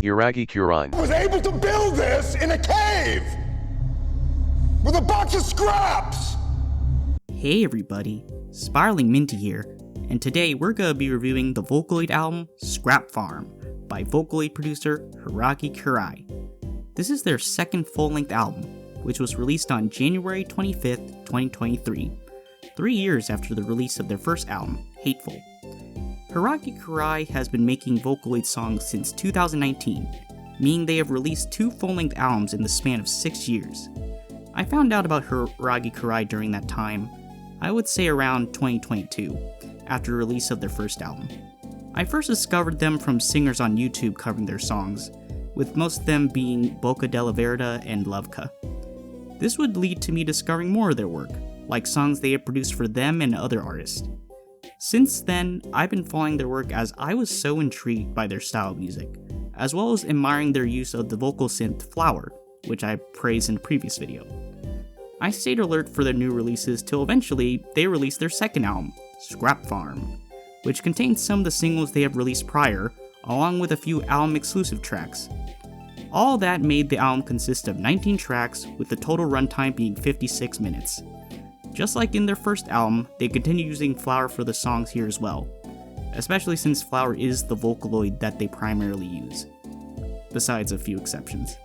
Hiiragi Kirai was able to build this in a cave with a box of scraps! Hey everybody, SpiralingMinty here, and today we're gonna be reviewing the Vocaloid album Scrap Farm by Vocaloid producer Hiiragi Kirai. This is their second full-length album, which was released on January 25th, 2023, 3 years after the release of their first album, Hateful. Hiiragi Kirai has been making Vocaloid songs since 2019, meaning they have released 2 full-length albums in the span of 6 years. I found out about Hiiragi Kirai during that time, I would say around 2022, after the release of their first album. I first discovered them from singers on YouTube covering their songs, with most of them being Boca della Verda and Lovka. This would lead to me discovering more of their work, like songs they have produced for them and other artists. Since then, I've been following their work as I was so intrigued by their style of music, as well as admiring their use of the vocal synth Flower, which I praised in a previous video. I stayed alert for their new releases till eventually they released their second album, Scrap Farm, which contains some of the singles they have released prior, along with a few album exclusive tracks. All that made the album consist of 19 tracks, with the total runtime being 56 minutes. Just like in their first album, they continue using Flower for the songs here as well, especially since Flower is the vocaloid that they primarily use, besides a few exceptions.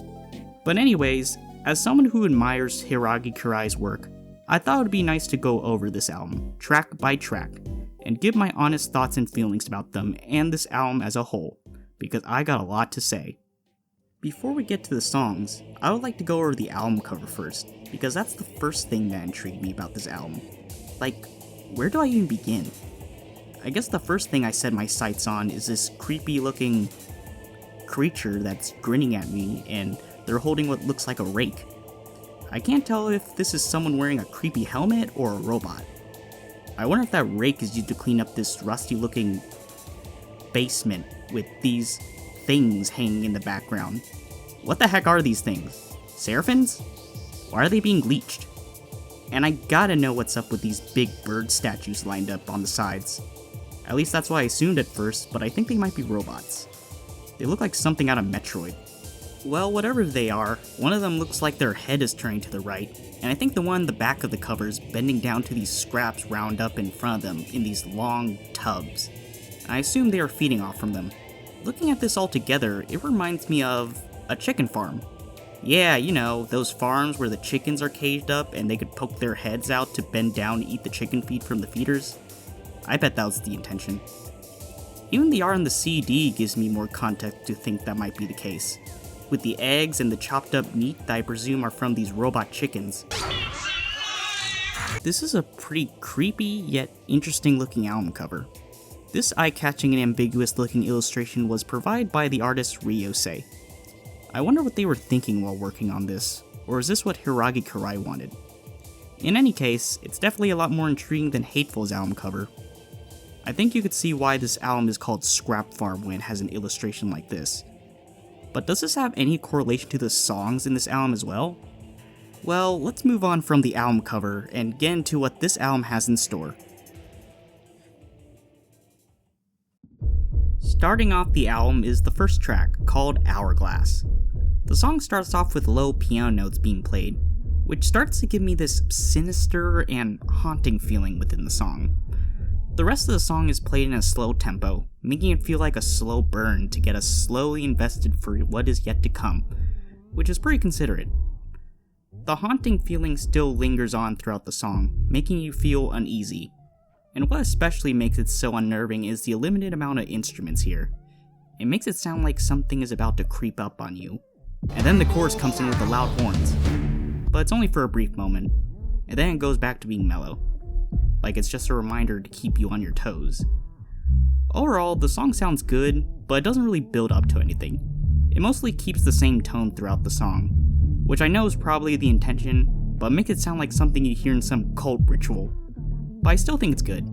But anyways, as someone who admires Hiiragi Kirai's work, I thought it would be nice to go over this album, track by track, and give my honest thoughts and feelings about them and this album as a whole, because I got a lot to say. Before we get to the songs, I would like to go over the album cover first, because that's the first thing that intrigued me about this album. Like, where do I even begin? I guess the first thing I set my sights on is this creepy looking creature that's grinning at me, and they're holding what looks like a rake. I can't tell if this is someone wearing a creepy helmet or a robot. I wonder if that rake is used to clean up this rusty looking basement with these things hanging in the background. What the heck are these things? Seraphins? Why are they being bleached? And I gotta know what's up with these big bird statues lined up on the sides. At least that's what I assumed at first, but I think they might be robots. They look like something out of Metroid. Well, whatever they are, one of them looks like their head is turning to the right, and I think the one in the back of the cover is bending down to these scraps round up in front of them in these long tubs. I assume they are feeding off from them. Looking at this all together, it reminds me of a chicken farm. Yeah, you know, those farms where the chickens are caged up and they could poke their heads out to bend down and eat the chicken feed from the feeders. I bet that was the intention. Even the art on the CD gives me more context to think that might be the case, with the eggs and the chopped up meat that I presume are from these robot chickens. This is a pretty creepy yet interesting looking album cover. This eye-catching and ambiguous looking illustration was provided by the artist Ryevieww. I wonder what they were thinking while working on this, or is this what Hiiragi Kirai wanted? In any case, it's definitely a lot more intriguing than Hateful's album cover. I think you could see why this album is called Scrap Farm when it has an illustration like this. But does this have any correlation to the songs in this album as well? Well, let's move on from the album cover and get into what this album has in store. Starting off the album is the first track, called Hourglass. The song starts off with low piano notes being played, which starts to give me this sinister and haunting feeling within the song. The rest of the song is played in a slow tempo, making it feel like a slow burn to get us slowly invested for what is yet to come, which is pretty considerate. The haunting feeling still lingers on throughout the song, making you feel uneasy. And what especially makes it so unnerving is the limited amount of instruments here. It makes it sound like something is about to creep up on you. And then the chorus comes in with the loud horns. But it's only for a brief moment, and then it goes back to being mellow. Like it's just a reminder to keep you on your toes. Overall, the song sounds good, but it doesn't really build up to anything. It mostly keeps the same tone throughout the song, which I know is probably the intention, but makes it sound like something you hear in some cult ritual. But I still think it's good.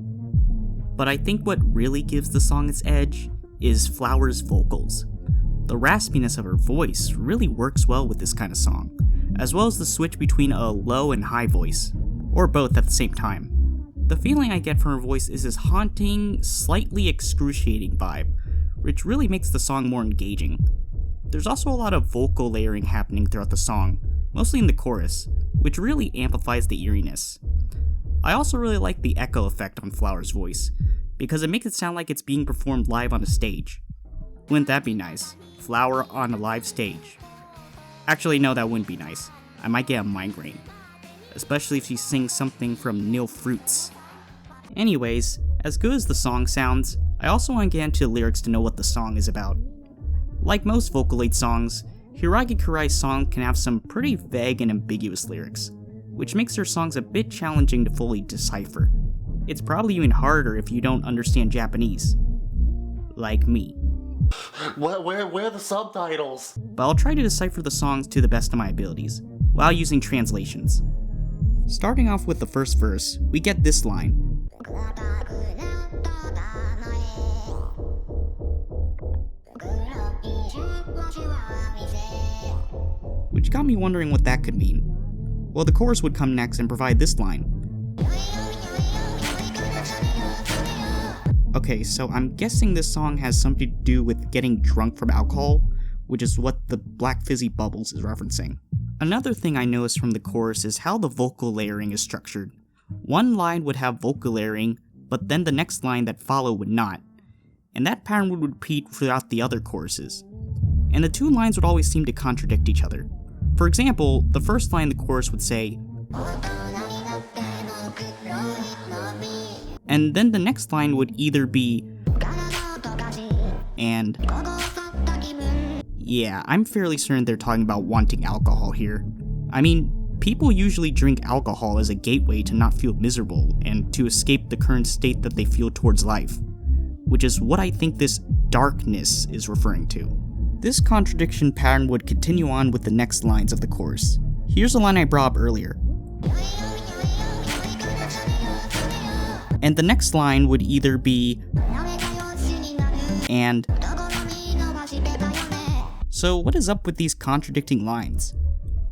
But I think what really gives the song its edge is Flower's vocals. The raspiness of her voice really works well with this kind of song, as well as the switch between a low and high voice, or both at the same time. The feeling I get from her voice is this haunting, slightly excruciating vibe, which really makes the song more engaging. There's also a lot of vocal layering happening throughout the song, mostly in the chorus, which really amplifies the eeriness. I also really like the echo effect on Flower's voice, because it makes it sound like it's being performed live on a stage. Wouldn't that be nice? Flower on a live stage. Actually, no, that wouldn't be nice. I might get a migraine. Especially if she sings something from Nil Fruits. Anyways, as good as the song sounds, I also want to get into the lyrics to know what the song is about. Like most Vocaloid songs, Hiiragi Kirai's song can have some pretty vague and ambiguous lyrics, which makes her songs a bit challenging to fully decipher. It's probably even harder if you don't understand Japanese. Like me. Where are the subtitles? But I'll try to decipher the songs to the best of my abilities, while using translations. Starting off with the first verse, we get this line. Which got me wondering what that could mean. Well, the chorus would come next and provide this line. Okay, so I'm guessing this song has something to do with getting drunk from alcohol, which is what the black fizzy bubbles is referencing. Another thing I noticed from the chorus is how the vocal layering is structured. One line would have vocal layering, but then the next line that followed would not. And that pattern would repeat throughout the other choruses. And the two lines would always seem to contradict each other. For example, the first line of the chorus would say, and then the next line would either be, and, yeah, I'm fairly certain they're talking about wanting alcohol here. I mean, people usually drink alcohol as a gateway to not feel miserable and to escape the current state that they feel towards life, which is what I think this darkness is referring to. This contradiction pattern would continue on with the next lines of the chorus. Here's a line I brought up earlier. And the next line would either be, and. So what is up with these contradicting lines?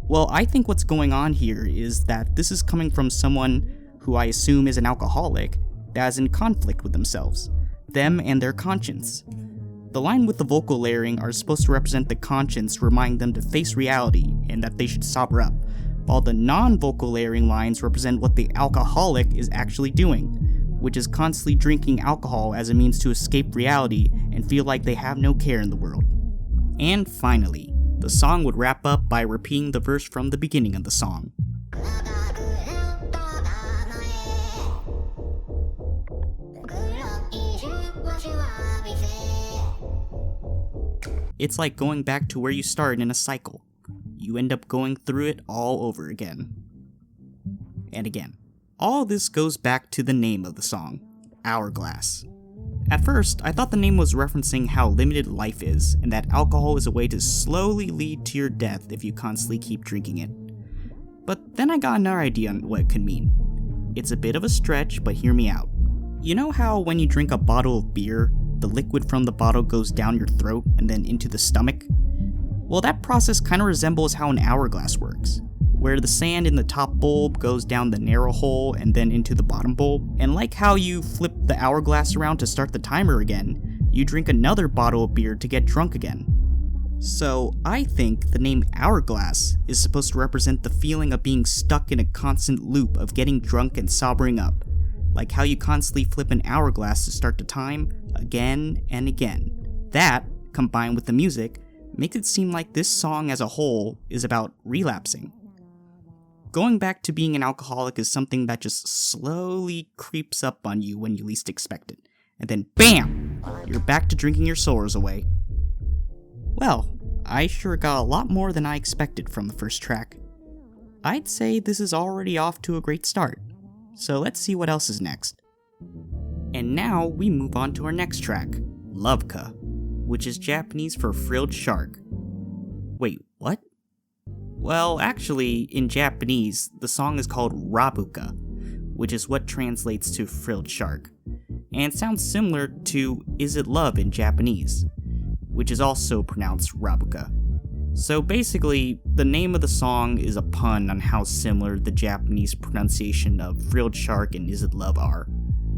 Well, I think what's going on here is that this is coming from someone who I assume is an alcoholic that is in conflict with themselves, them and their conscience. The line with the vocal layering are supposed to represent the conscience, reminding them to face reality and that they should sober up, while the non-vocal layering lines represent what the alcoholic is actually doing, which is constantly drinking alcohol as a means to escape reality and feel like they have no care in the world. And finally, the song would wrap up by repeating the verse from the beginning of the song. It's like going back to where you started in a cycle. You end up going through it all over again. And again. All this goes back to the name of the song, Hourglass. At first, I thought the name was referencing how limited life is, and that alcohol is a way to slowly lead to your death if you constantly keep drinking it. But then I got another idea on what it could mean. It's a bit of a stretch, but hear me out. You know how when you drink a bottle of beer, the liquid from the bottle goes down your throat and then into the stomach? Well, that process kind of resembles how an hourglass works, where the sand in the top bulb goes down the narrow hole and then into the bottom bulb. And like how you flip the hourglass around to start the timer again, you drink another bottle of beer to get drunk again. So I think the name Hourglass is supposed to represent the feeling of being stuck in a constant loop of getting drunk and sobering up, like how you constantly flip an hourglass to start the time again and again. That, combined with the music, makes it seem like this song as a whole is about relapsing. Going back to being an alcoholic is something that just slowly creeps up on you when you least expect it. And then BAM! You're back to drinking your sorrows away. Well, I sure got a lot more than I expected from the first track. I'd say this is already off to a great start. So let's see what else is next. And now we move on to our next track, Loveka, which is Japanese for frilled shark. Wait, what? Well, actually, in Japanese, the song is called Rabuka, which is what translates to frilled shark, and sounds similar to Is It Love in Japanese, which is also pronounced Rabuka. So basically, the name of the song is a pun on how similar the Japanese pronunciation of frilled shark and is it love are.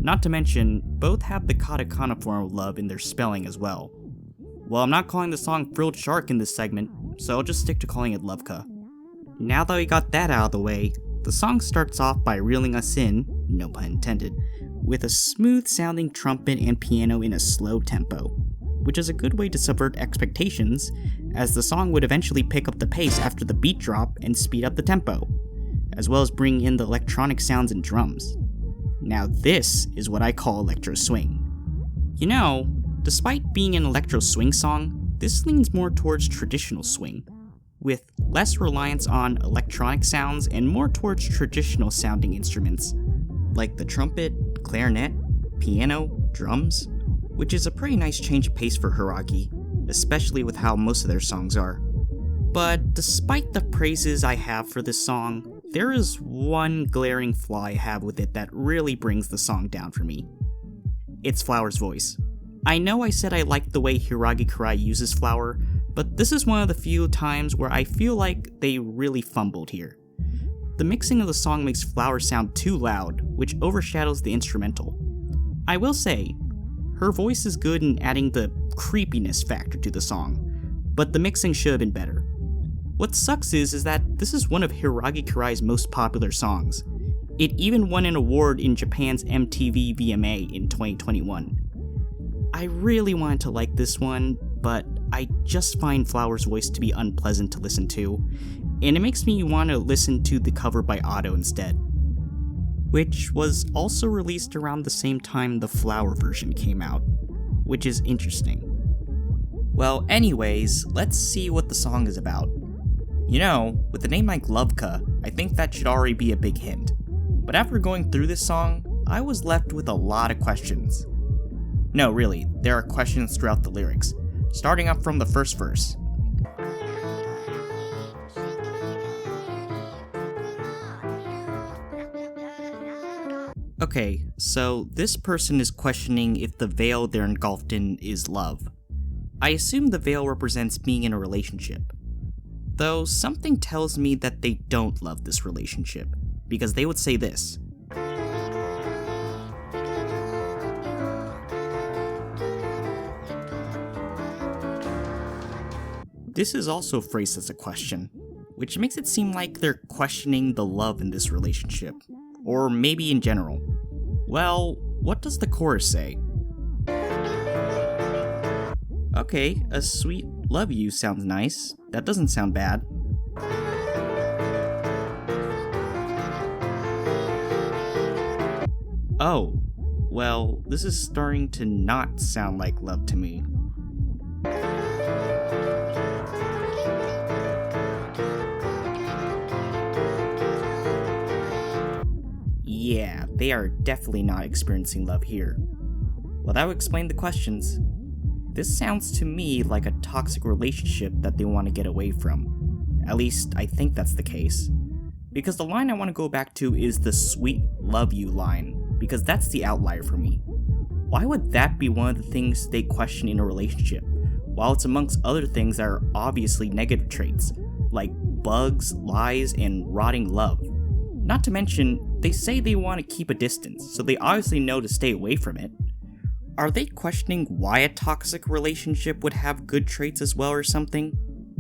Not to mention, both have the katakana form of love in their spelling as well. Well, I'm not calling the song frilled shark in this segment, so I'll just stick to calling it loveka. Now that we got that out of the way, the song starts off by reeling us in, no pun intended, with a smooth sounding trumpet and piano in a slow tempo, which is a good way to subvert expectations, as the song would eventually pick up the pace after the beat drop and speed up the tempo, as well as bring in the electronic sounds and drums. Now this is what I call electro swing. You know, despite being an electro swing song, this leans more towards traditional swing, with less reliance on electronic sounds and more towards traditional sounding instruments, like the trumpet, clarinet, piano, drums, which is a pretty nice change of pace for Hiiragi, especially with how most of their songs are. But despite the praises I have for this song, there is one glaring flaw I have with it that really brings the song down for me. It's Flower's voice. I know I said I liked the way Hiiragi Kirai uses Flower, but this is one of the few times where I feel like they really fumbled here. The mixing of the song makes Flower sound too loud, which overshadows the instrumental. I will say, her voice is good in adding the creepiness factor to the song, but the mixing should have been better. What sucks is that this is one of Hiiragi Kirai's most popular songs. It even won an award in Japan's MTV VMA in 2021. I really wanted to like this one, but I just find Flower's voice to be unpleasant to listen to, and it makes me want to listen to the cover by Otto instead, which was also released around the same time the Flower version came out, which is interesting. Well, anyways, let's see what the song is about. You know, with a name like Loveka, I think that should already be a big hint, but after going through this song, I was left with a lot of questions. No, really, there are questions throughout the lyrics, starting up from the first verse. Okay, so this person is questioning if the veil they're engulfed in is love. I assume the veil represents being in a relationship. Though something tells me that they don't love this relationship, because they would say this. This is also phrased as a question, which makes it seem like they're questioning the love in this relationship, or maybe in general. Well, what does the chorus say? Okay, a sweet love you sounds nice. That doesn't sound bad. Oh, well, this is starting to not sound like love to me. Yeah, they are definitely not experiencing love here. Well, that would explain the questions. This sounds to me like a toxic relationship that they want to get away from. At least, I think that's the case. Because the line I want to go back to is the sweet love you line, because that's the outlier for me. Why would that be one of the things they question in a relationship, while it's amongst other things that are obviously negative traits, like bugs, lies, and rotting love? Not to mention, they say they want to keep a distance, so they obviously know to stay away from it. Are they questioning why a toxic relationship would have good traits as well or something?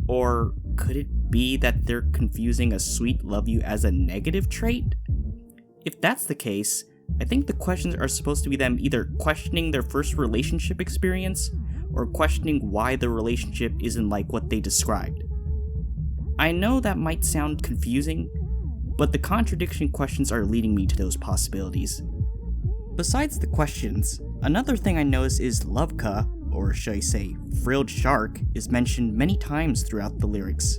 Or could it be that they're confusing a sweet love you as a negative trait? If that's the case, I think the questions are supposed to be them either questioning their first relationship experience, or questioning why the relationship isn't like what they described. I know that might sound confusing, but the contradiction questions are leading me to those possibilities. Besides the questions, another thing I noticed is Loveka, or should I say frilled shark, is mentioned many times throughout the lyrics.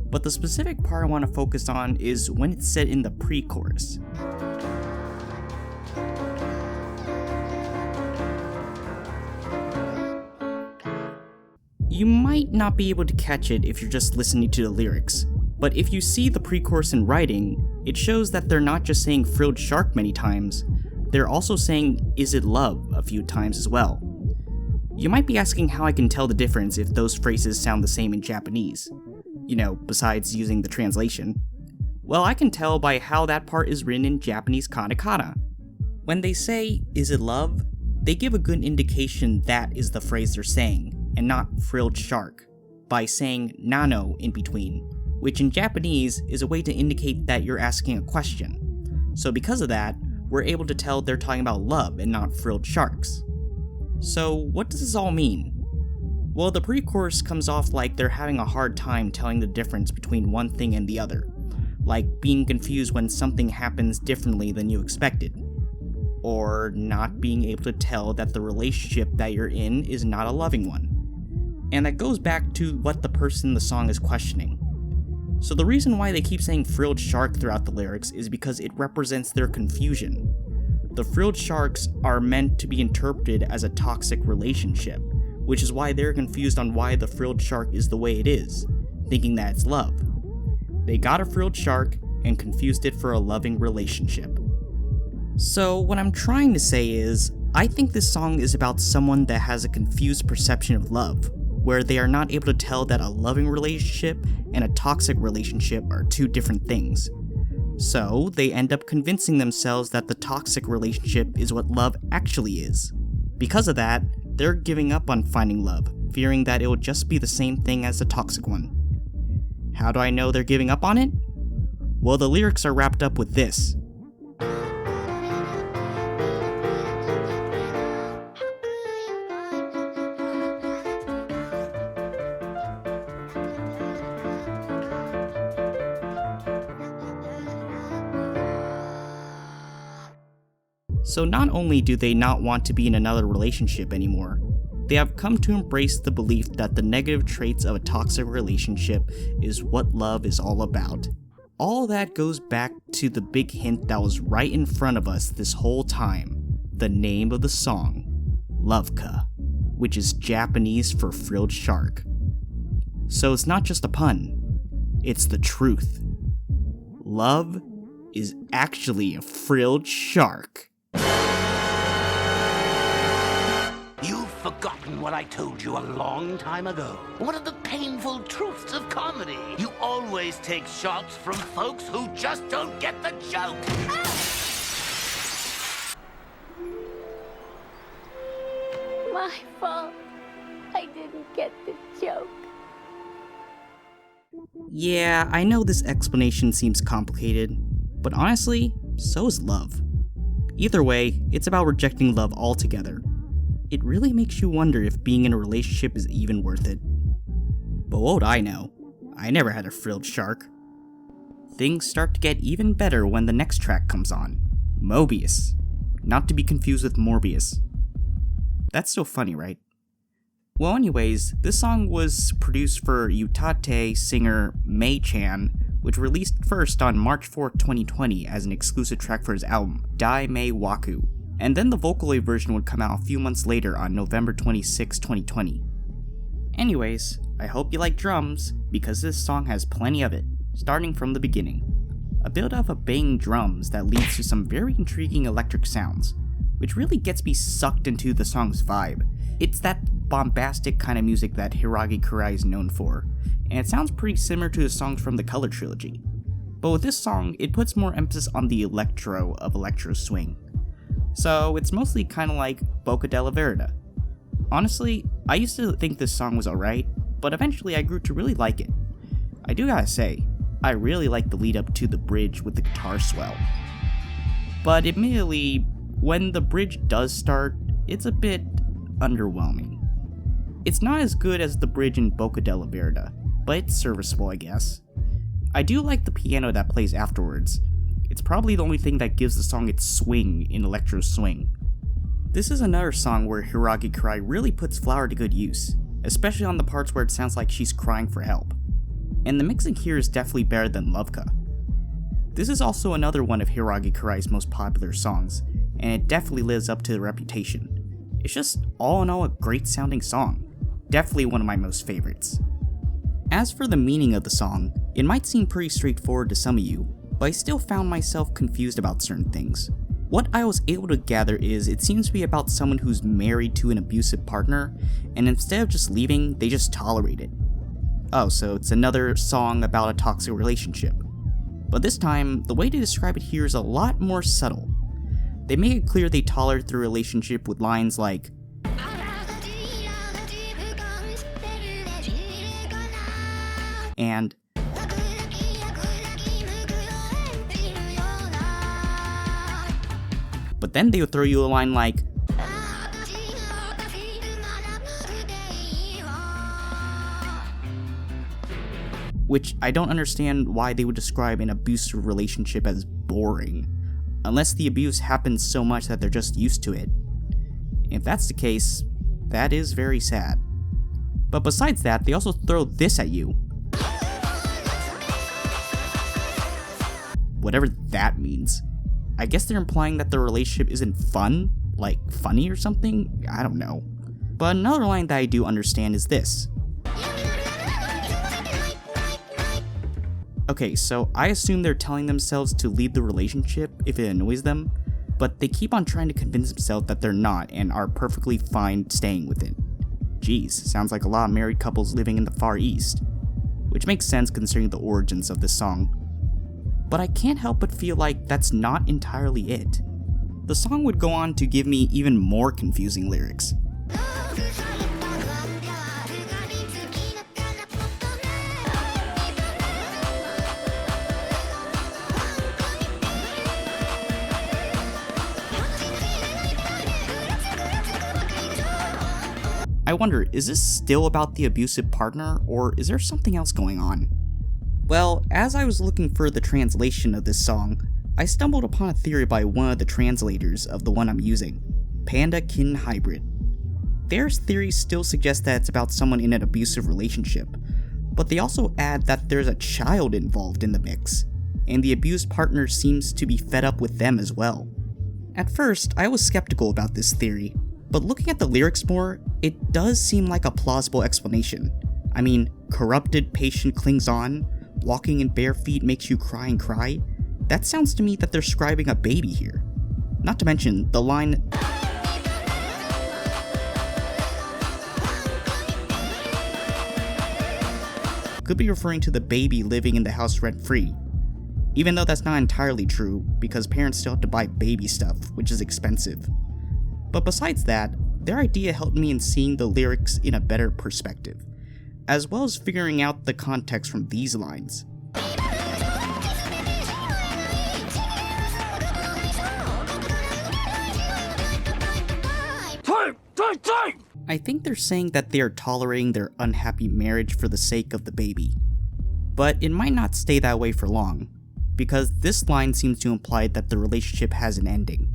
But the specific part I want to focus on is when it's said in the pre-chorus. You might not be able to catch it if you're just listening to the lyrics, but if you see the pre-chorus in writing, it shows that they're not just saying frilled shark many times, they're also saying is it love a few times as well. You might be asking how I can tell the difference if those phrases sound the same in Japanese. Besides using the translation. Well, I can tell by how that part is written in Japanese katakana. When they say, "Is it love?" they give a good indication that is the phrase they're saying, and not frilled shark, by saying nano in between, which in Japanese is a way to indicate that you're asking a question. So because of that, we're able to tell they're talking about love and not frilled sharks. So what does this all mean? Well, the pre-chorus comes off like they're having a hard time telling the difference between one thing and the other, like being confused when something happens differently than you expected, or not being able to tell that the relationship that you're in is not a loving one. And that goes back to what the person in the song is questioning. So the reason why they keep saying frilled shark throughout the lyrics is because it represents their confusion. The frilled sharks are meant to be interpreted as a toxic relationship, which is why they're confused on why the frilled shark is the way it is, thinking that it's love. They got a frilled shark and confused it for a loving relationship. So what I'm trying to say is, I think this song is about someone that has a confused perception of love, where they are not able to tell that a loving relationship and a toxic relationship are two different things. So they end up convincing themselves that the toxic relationship is what love actually is. Because of that, they're giving up on finding love, fearing that it will just be the same thing as the toxic one. How do I know they're giving up on it? Well, the lyrics are wrapped up with this. So not only do they not want to be in another relationship anymore, they have come to embrace the belief that the negative traits of a toxic relationship is what love is all about. All that goes back to the big hint that was right in front of us this whole time, the name of the song, Loveka, which is Japanese for frilled shark. So it's not just a pun, it's the truth. Love is actually a frilled shark. You've forgotten what I told you a long time ago. One of the painful truths of comedy. You always take shots from folks who just don't get the joke. My fault. I didn't get the joke. Yeah, I know this explanation seems complicated, but honestly, so is love. Either way, it's about rejecting love altogether. It really makes you wonder if being in a relationship is even worth it. But what would I know? I never had a frilled shark. Things start to get even better when the next track comes on. Mobius. Not to be confused with Morbius. That's still funny, right? Well, anyways, this song was produced for Utate singer Mei-chan, which released first on March 4th, 2020 as an exclusive track for his album, Dai Mei Waku. And then the Vocaloid version would come out a few months later on November 26, 2020. Anyways, I hope you like drums, because this song has plenty of it, starting from the beginning. A build of banging drums that leads to some very intriguing electric sounds, which really gets me sucked into the song's vibe. It's that bombastic kind of music that Hiiragi Kirai is known for, and it sounds pretty similar to the songs from the Color Trilogy. But with this song, it puts more emphasis on the electro of electro swing. So it's mostly kinda like Boca della Verda. Honestly, I used to think this song was alright, but eventually I grew to really like it. I do gotta say, I really like the lead up to the bridge with the guitar swell. But admittedly, when the bridge does start, it's a bit underwhelming. It's not as good as the bridge in Boca della Verda, but it's serviceable, I guess. I do like the piano that plays afterwards. It's probably the only thing that gives the song its swing in electro swing. This is another song where Hiiragi Kirai really puts Flower to good use, especially on the parts where it sounds like she's crying for help. And the mixing here is definitely better than Loveka. This is also another one of Hiiragi Kirai's most popular songs, and it definitely lives up to the reputation. It's just all in all a great sounding song, definitely one of my most favorites. As for the meaning of the song, it might seem pretty straightforward to some of you, but I still found myself confused about certain things. What I was able to gather is it seems to be about someone who's married to an abusive partner, and instead of just leaving, they just tolerate it. Oh, so it's another song about a toxic relationship. But this time, the way they describe it here is a lot more subtle. They make it clear they tolerate the relationship with lines like, and but then they would throw you a line like, which I don't understand why they would describe an abusive relationship as boring, unless the abuse happens so much that they're just used to it. If that's the case, that is very sad. But besides that, they also throw this at you. Whatever that means. I guess they're implying that the relationship isn't fun, like funny or something? I don't know. But another line that I do understand is this. Okay, so I assume they're telling themselves to leave the relationship if it annoys them, but they keep on trying to convince themselves that they're not and are perfectly fine staying with it. Geez, sounds like a lot of married couples living in the Far East. Which makes sense considering the origins of this song. But I can't help but feel like that's not entirely it. The song would go on to give me even more confusing lyrics. I wonder, is this still about the abusive partner, or is there something else going on? Well, as I was looking for the translation of this song, I stumbled upon a theory by one of the translators of the one I'm using, Panda Kin Hybrid. Their theory still suggests that it's about someone in an abusive relationship, but they also add that there's a child involved in the mix, and the abused partner seems to be fed up with them as well. At first, I was skeptical about this theory, but looking at the lyrics more, it does seem like a plausible explanation. I mean, corrupted patient clings on, walking in bare feet makes you cry and cry. That sounds to me that they're describing a baby here. Not to mention, the line could be referring to the baby living in the house rent-free. Even though that's not entirely true, because parents still have to buy baby stuff, which is expensive. But besides that, their idea helped me in seeing the lyrics in a better perspective, as well as figuring out the context from these lines. I think they're saying that they are tolerating their unhappy marriage for the sake of the baby. But it might not stay that way for long, because this line seems to imply that the relationship has an ending.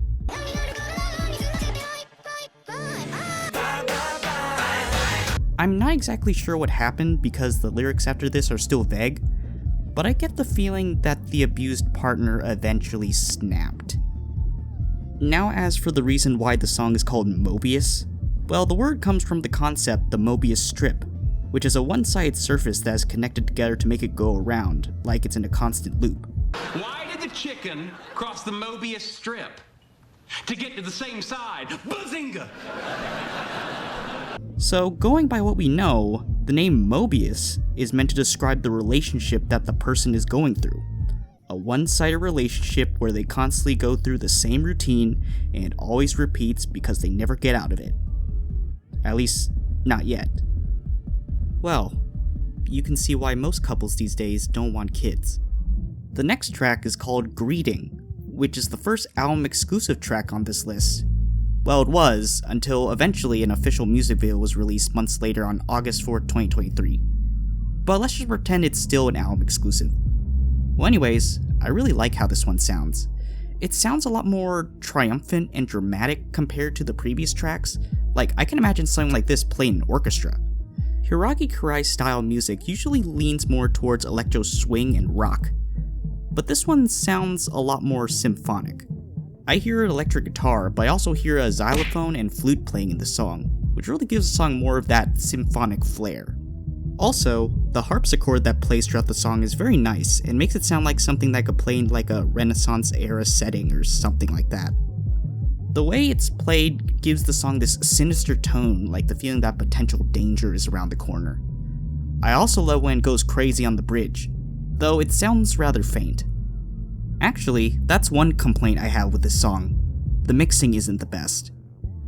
I'm not exactly sure what happened because the lyrics after this are still vague, but I get the feeling that the abused partner eventually snapped. Now as for the reason why the song is called Mobius, well, the word comes from the concept the Mobius strip, which is a one-sided surface that is connected together to make it go around, like it's in a constant loop. Why did the chicken cross the Mobius strip? To get to the same side. Bazinga! So, going by what we know, the name Mobius is meant to describe the relationship that the person is going through. A one-sided relationship where they constantly go through the same routine and it always repeats because they never get out of it. At least, not yet. Well, you can see why most couples these days don't want kids. The next track is called Greeting, which is the first album exclusive track on this list. Well, it was, until eventually an official music video was released months later on August 4th, 2023. But let's just pretend it's still an album exclusive. Well anyways, I really like how this one sounds. It sounds a lot more triumphant and dramatic compared to the previous tracks. Like, I can imagine something like this played in an orchestra. Hiiragi Kirai style music usually leans more towards electro swing and rock, but this one sounds a lot more symphonic. I hear an electric guitar, but I also hear a xylophone and flute playing in the song, which really gives the song more of that symphonic flair. Also, the harpsichord that plays throughout the song is very nice and makes it sound like something that could play in like a Renaissance era setting or something like that. The way it's played gives the song this sinister tone, like the feeling that potential danger is around the corner. I also love when it goes crazy on the bridge, though it sounds rather faint. Actually, that's one complaint I have with this song. The mixing isn't the best.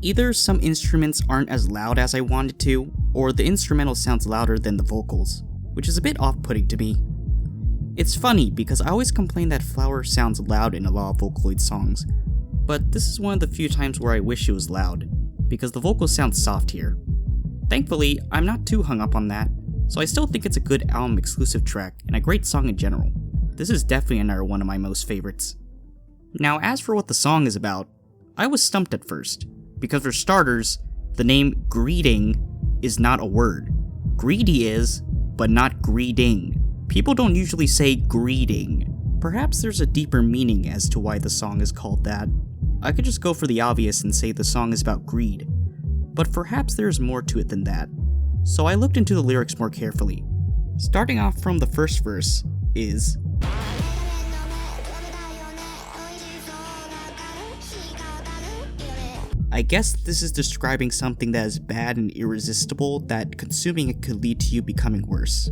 Either some instruments aren't as loud as I wanted to, or the instrumental sounds louder than the vocals, which is a bit off-putting to me. It's funny because I always complain that Flower sounds loud in a lot of Vocaloid songs, but this is one of the few times where I wish it was loud, because the vocals sound soft here. Thankfully, I'm not too hung up on that, so I still think it's a good album exclusive track and a great song in general. This is definitely another one of my most favorites. Now, as for what the song is about, I was stumped at first, because for starters, the name greeting is not a word. Greedy is, but not greeting. People don't usually say greeting. Perhaps there's a deeper meaning as to why the song is called that. I could just go for the obvious and say the song is about greed, but perhaps there's more to it than that. So I looked into the lyrics more carefully. Starting off from the first verse is, I guess this is describing something that is bad and irresistible that consuming it could lead to you becoming worse.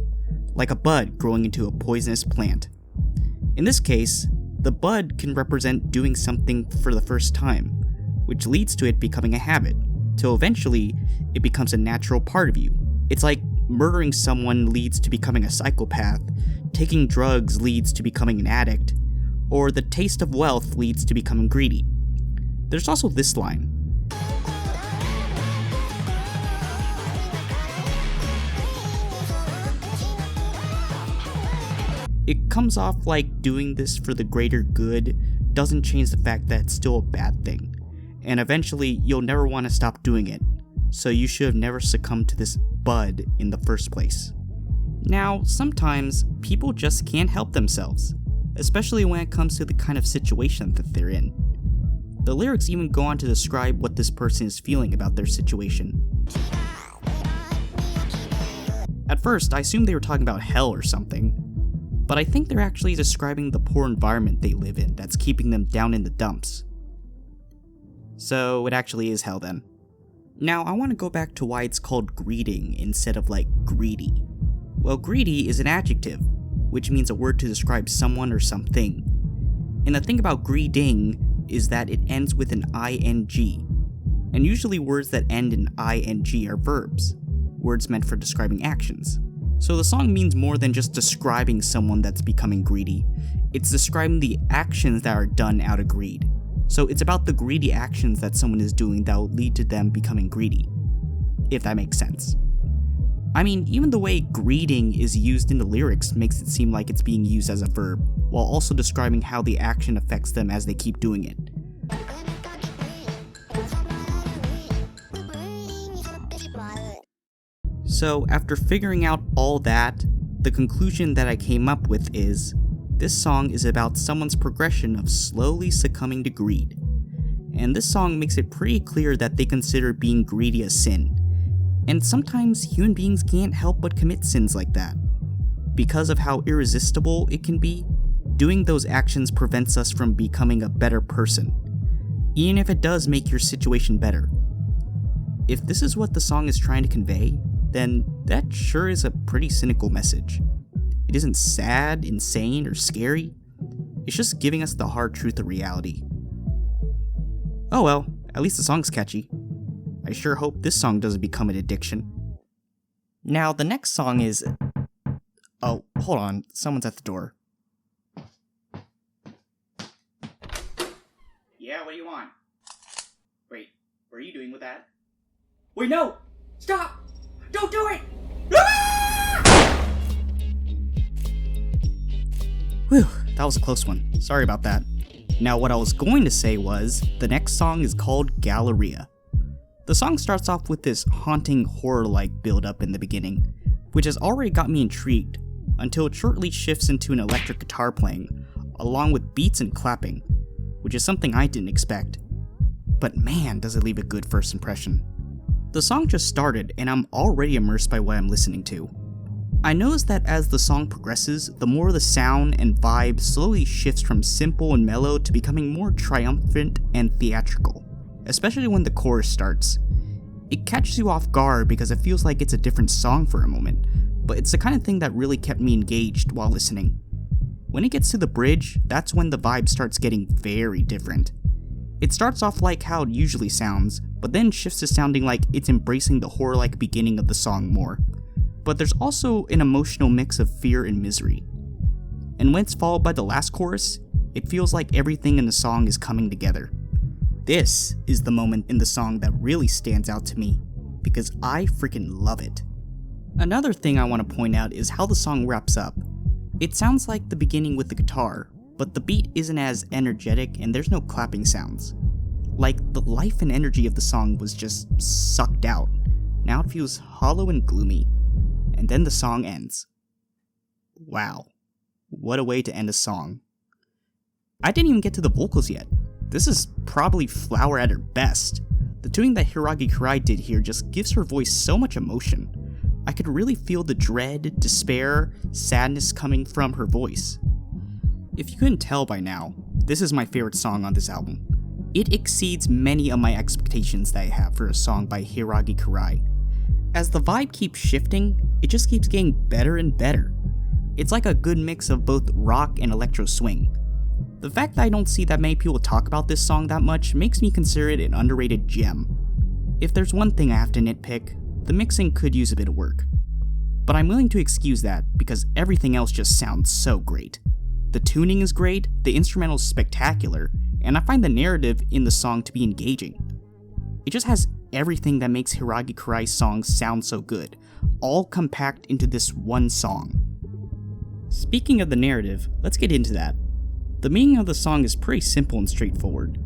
Like a bud growing into a poisonous plant. In this case, the bud can represent doing something for the first time, which leads to it becoming a habit, till eventually it becomes a natural part of you. It's like murdering someone leads to becoming a psychopath, taking drugs leads to becoming an addict, or the taste of wealth leads to becoming greedy. There's also this line. It comes off like doing this for the greater good doesn't change the fact that it's still a bad thing, and eventually you'll never want to stop doing it, so you should have never succumbed to this bud in the first place. Now, sometimes people just can't help themselves, especially when it comes to the kind of situation that they're in. The lyrics even go on to describe what this person is feeling about their situation. At first, I assumed they were talking about hell or something, but I think they're actually describing the poor environment they live in that's keeping them down in the dumps. So it actually is hell then. Now I want to go back to why it's called greeting instead of like greedy. Well, greedy is an adjective, which means a word to describe someone or something. And the thing about greeting is that it ends with an ing, and usually words that end in ing are verbs, words meant for describing actions. So the song means more than just describing someone that's becoming greedy. It's describing the actions that are done out of greed. So it's about the greedy actions that someone is doing that will lead to them becoming greedy. If that makes sense. I mean, even the way greeting is used in the lyrics makes it seem like it's being used as a verb, while also describing how the action affects them as they keep doing it. So after figuring out all that, the conclusion that I came up with is, this song is about someone's progression of slowly succumbing to greed. And this song makes it pretty clear that they consider being greedy a sin. And sometimes human beings can't help but commit sins like that. Because of how irresistible it can be, doing those actions prevents us from becoming a better person, even if it does make your situation better. If this is what the song is trying to convey, then that sure is a pretty cynical message. It isn't sad, insane, or scary. It's just giving us the hard truth of reality. Oh well, at least the song's catchy. I sure hope this song doesn't become an addiction. Now, the next song is... Oh, hold on, someone's at the door. Yeah, what do you want? Wait, what are you doing with that? Wait, no! Stop! Don't do it! Ah! Whew, that was a close one. Sorry about that. Now, what I was going to say was, the next song is called Galleria. The song starts off with this haunting horror-like build-up in the beginning, which has already got me intrigued, until it shortly shifts into an electric guitar playing, along with beats and clapping, which is something I didn't expect. But man, does it leave a good first impression. The song just started, and I'm already immersed by what I'm listening to. I noticed that as the song progresses, the more the sound and vibe slowly shifts from simple and mellow to becoming more triumphant and theatrical. especially when the chorus starts. It catches you off guard because it feels like it's a different song for a moment, but it's the kind of thing that really kept me engaged while listening. When it gets to the bridge, that's when the vibe starts getting very different. It starts off like how it usually sounds, but then shifts to sounding like it's embracing the horror-like beginning of the song more. But there's also an emotional mix of fear and misery. And when it's followed by the last chorus, it feels like everything in the song is coming together. This is the moment in the song that really stands out to me, because I freaking love it. Another thing I want to point out is how the song wraps up. It sounds like the beginning with the guitar, but the beat isn't as energetic and there's no clapping sounds. Like, the life and energy of the song was just sucked out. Now it feels hollow and gloomy. And then the song ends. Wow. What a way to end a song. I didn't even get to the vocals yet. This is probably Flower at her best. The tuning that Hiiragi Kirai did here just gives her voice so much emotion. I could really feel the dread, despair, sadness coming from her voice. If you couldn't tell by now, this is my favorite song on this album. It exceeds many of my expectations that I have for a song by Hiiragi Kirai. As the vibe keeps shifting, it just keeps getting better and better. It's like a good mix of both rock and electro swing. The fact that I don't see that many people talk about this song that much makes me consider it an underrated gem. If there's one thing I have to nitpick, the mixing could use a bit of work. But I'm willing to excuse that because everything else just sounds so great. The tuning is great, the instrumental is spectacular, and I find the narrative in the song to be engaging. It just has everything that makes Hiiragi Kirai's songs sound so good, all compact into this one song. Speaking of the narrative, let's get into that. The meaning of the song is pretty simple and straightforward.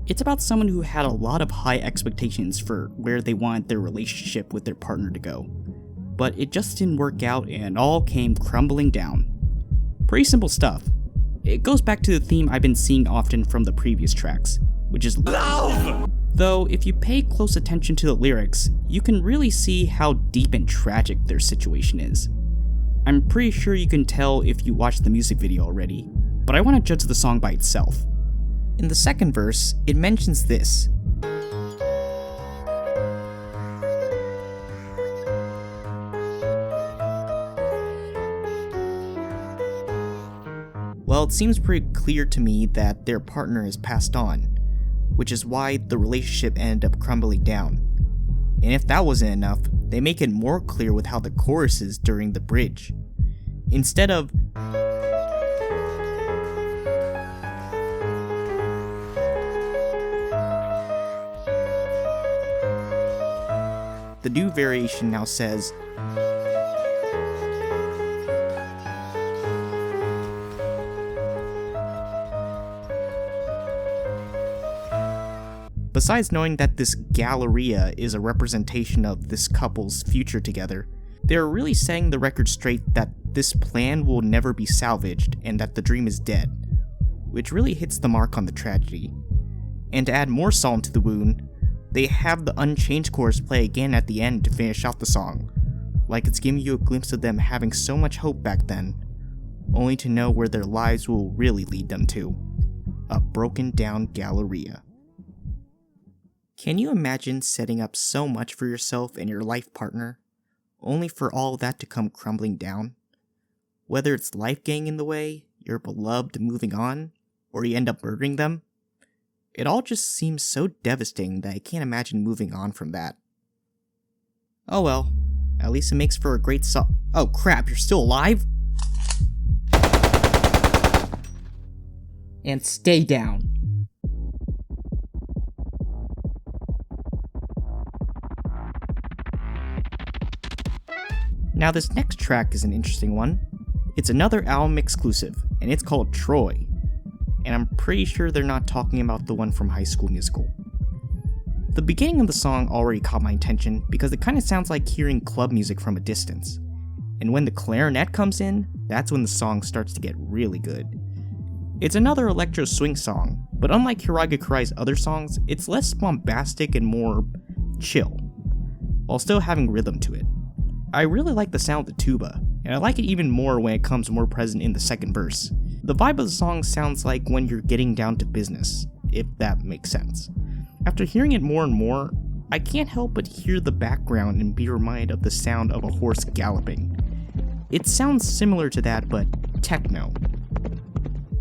It's about someone who had a lot of high expectations for where they wanted their relationship with their partner to go. But it just didn't work out and all came crumbling down. Pretty simple stuff. It goes back to the theme I've been seeing often from the previous tracks, which is love! Though, if you pay close attention to the lyrics, you can really see how deep and tragic their situation is. I'm pretty sure you can tell if you watched the music video already, but I want to judge the song by itself. In the second verse, it mentions this. Well, it seems pretty clear to me that their partner has passed on, which is why the relationship ended up crumbling down. And if that wasn't enough, they make it more clear with how the chorus is during the bridge. Instead of the new variation now says Besides knowing that this Galleria is a representation of this couple's future together, they're really setting the record straight that this plan will never be salvaged and that the dream is dead, which really hits the mark on the tragedy. And to add more salt to the wound, they have the unchanged chorus play again at the end to finish out the song, like it's giving you a glimpse of them having so much hope back then, only to know where their lives will really lead them to. A broken down Galleria. Can you imagine setting up so much for yourself and your life partner, only for all that to come crumbling down? Whether it's life getting in the way, your beloved moving on, or you end up murdering them, it all just seems so devastating that I can't imagine moving on from that. Oh well, at least it makes for a great song. Oh crap, you're still alive? And stay down. Now this next track is an interesting one. It's another album exclusive, and it's called Troy. And I'm pretty sure they're not talking about the one from High School Musical. The beginning of the song already caught my attention because it kind of sounds like hearing club music from a distance. And when the clarinet comes in, that's when the song starts to get really good. It's another electro swing song, but unlike Hiiragi Kirai's other songs, it's less bombastic and more chill, while still having rhythm to it. I really like the sound of the tuba, and I like it even more when it comes more present in the second verse. The vibe of the song sounds like when you're getting down to business, if that makes sense. After hearing it more and more, I can't help but hear the background and be reminded of the sound of a horse galloping. It sounds similar to that, but techno.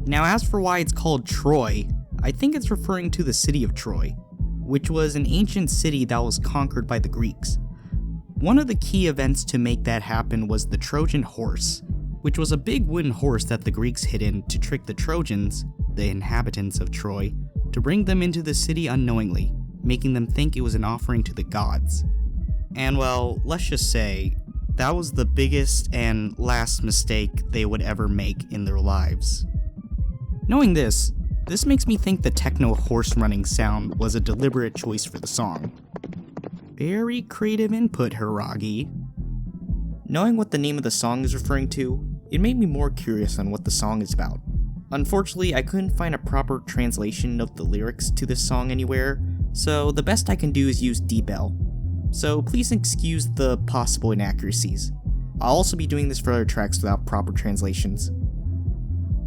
Now as for why it's called Troy, I think it's referring to the city of Troy, which was an ancient city that was conquered by the Greeks. One of the key events to make that happen was the Trojan horse, which was a big wooden horse that the Greeks hid in to trick the Trojans, the inhabitants of Troy, to bring them into the city unknowingly, making them think it was an offering to the gods. And well, let's just say, that was the biggest and last mistake they would ever make in their lives. Knowing this makes me think the techno horse running sound was a deliberate choice for the song. Very creative input, Hiiragi. Knowing what the name of the song is referring to, it made me more curious on what the song is about. Unfortunately, I couldn't find a proper translation of the lyrics to this song anywhere, so the best I can do is use DeepL. So please excuse the possible inaccuracies. I'll also be doing this for other tracks without proper translations.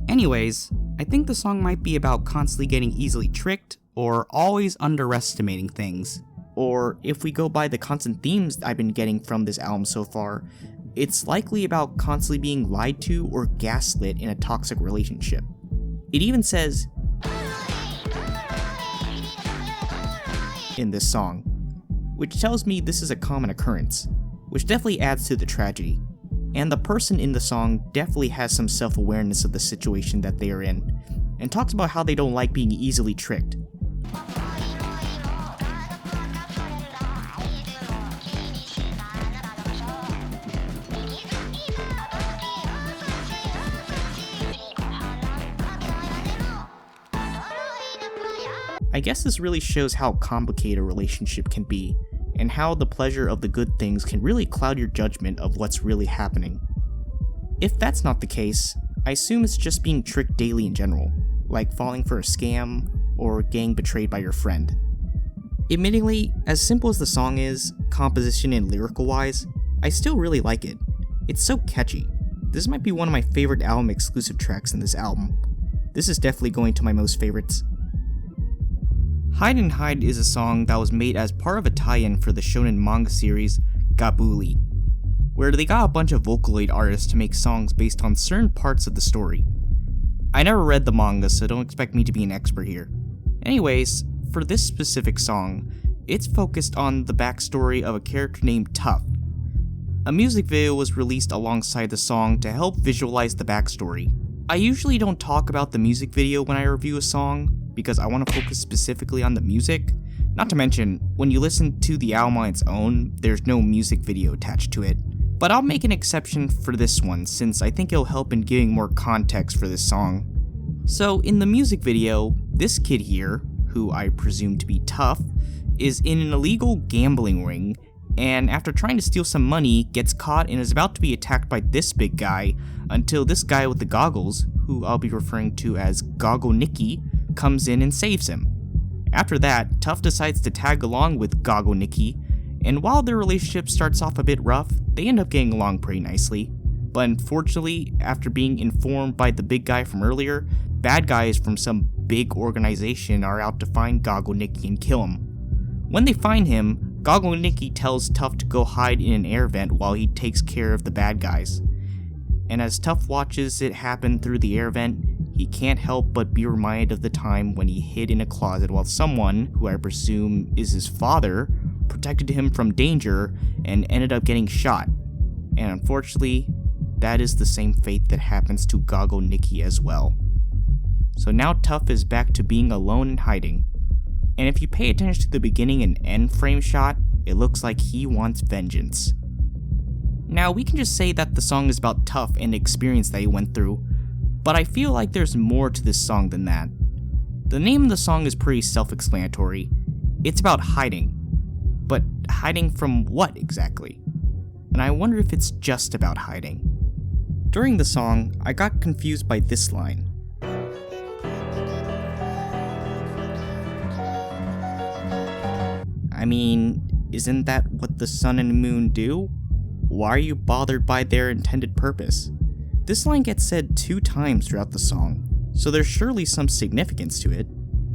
Anyways, I think the song might be about constantly getting easily tricked, or always underestimating things. Or if we go by the constant themes I've been getting from this album so far, it's likely about constantly being lied to or gaslit in a toxic relationship. It even says in this song, which tells me this is a common occurrence, which definitely adds to the tragedy. And the person in the song definitely has some self-awareness of the situation that they are in, and talks about how they don't like being easily tricked. I guess this really shows how complicated a relationship can be, and how the pleasure of the good things can really cloud your judgment of what's really happening. If that's not the case, I assume it's just being tricked daily in general, like falling for a scam, or getting betrayed by your friend. Admittingly, as simple as the song is, composition and lyrical wise, I still really like it. It's so catchy. This might be one of my favorite album exclusive tracks in this album. This is definitely going to my most favorites. Hide and Hide is a song that was made as part of a tie-in for the shonen manga series Gabuli, where they got a bunch of Vocaloid artists to make songs based on certain parts of the story. I never read the manga, so don't expect me to be an expert here. Anyways, for this specific song, it's focused on the backstory of a character named Tough. A music video was released alongside the song to help visualize the backstory. I usually don't talk about the music video when I review a song, because I want to focus specifically on the music. Not to mention, when you listen to the album on its own, there's no music video attached to it. But I'll make an exception for this one, since I think it'll help in giving more context for this song. So in the music video, this kid here, who I presume to be Tough, is in an illegal gambling ring, and after trying to steal some money, gets caught and is about to be attacked by this big guy, until this guy with the goggles, who I'll be referring to as Goggle Nicky, comes in and saves him. After that, Tough decides to tag along with Goggle Nicky, and while their relationship starts off a bit rough, they end up getting along pretty nicely. But unfortunately, after being informed by the big guy from earlier, bad guys from some big organization are out to find Goggle Nicky and kill him. When they find him, Goggle Nicky tells Tough to go hide in an air vent while he takes care of the bad guys. And as Tough watches it happen through the air vent, he can't help but be reminded of the time when he hid in a closet while someone, who I presume is his father, protected him from danger and ended up getting shot. And unfortunately, that is the same fate that happens to Goggle Nicky as well. So now Tough is back to being alone and hiding. And if you pay attention to the beginning and end frame shot, it looks like he wants vengeance. Now we can just say that the song is about Tough and the experience that he went through, but I feel like there's more to this song than that. The name of the song is pretty self-explanatory. It's about hiding. But hiding from what exactly? And I wonder if it's just about hiding. During the song, I got confused by this line. I mean, isn't that what the sun and moon do? Why are you bothered by their intended purpose? This line gets said 2 times throughout the song, so there's surely some significance to it.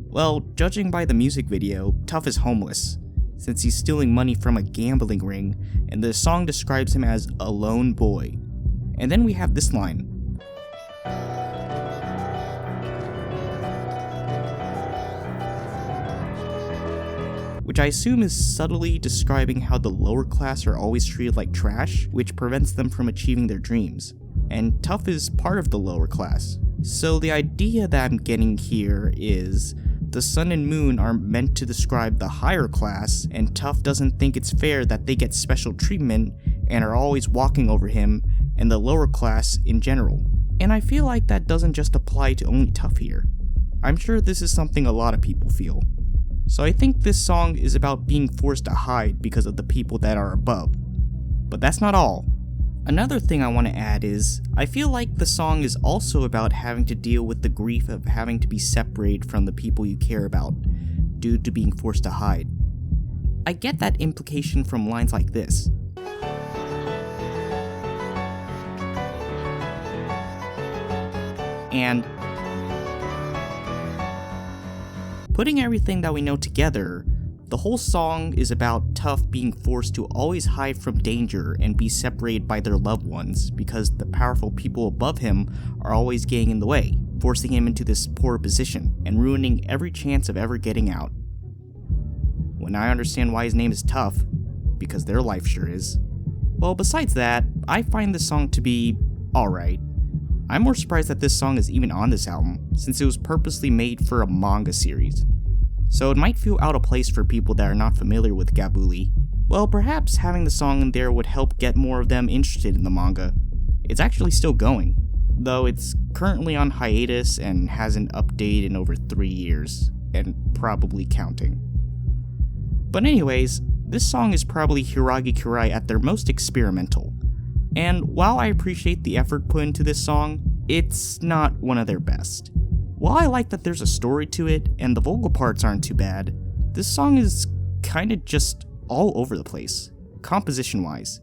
Well, judging by the music video, Tough is homeless, since he's stealing money from a gambling ring, and the song describes him as a lone boy. And then we have this line. Which I assume is subtly describing how the lower class are always treated like trash, which prevents them from achieving their dreams. And Tough is part of the lower class. So the idea that I'm getting here is the sun and moon are meant to describe the higher class, and Tough doesn't think it's fair that they get special treatment and are always walking over him and the lower class in general. And I feel like that doesn't just apply to only Tough here. I'm sure this is something a lot of people feel. So I think this song is about being forced to hide because of the people that are above. But that's not all. Another thing I want to add is, I feel like the song is also about having to deal with the grief of having to be separated from the people you care about, due to being forced to hide. I get that implication from lines like this. And putting everything that we know together, the whole song is about Tough being forced to always hide from danger and be separated by their loved ones because the powerful people above him are always getting in the way, forcing him into this poor position and ruining every chance of ever getting out. When I understand why his name is Tough, because their life sure is. Well, besides that, I find this song to be alright. I'm more surprised that this song is even on this album, since it was purposely made for a manga series. So it might feel out of place for people that are not familiar with Gabuli. Well, perhaps having the song in there would help get more of them interested in the manga. It's actually still going, though it's currently on hiatus and hasn't updated in over 3 years, and probably counting. But anyways, this song is probably Hiiragi Kirai at their most experimental. And while I appreciate the effort put into this song, it's not one of their best. While I like that there's a story to it, and the vocal parts aren't too bad, this song is kinda just all over the place, composition-wise.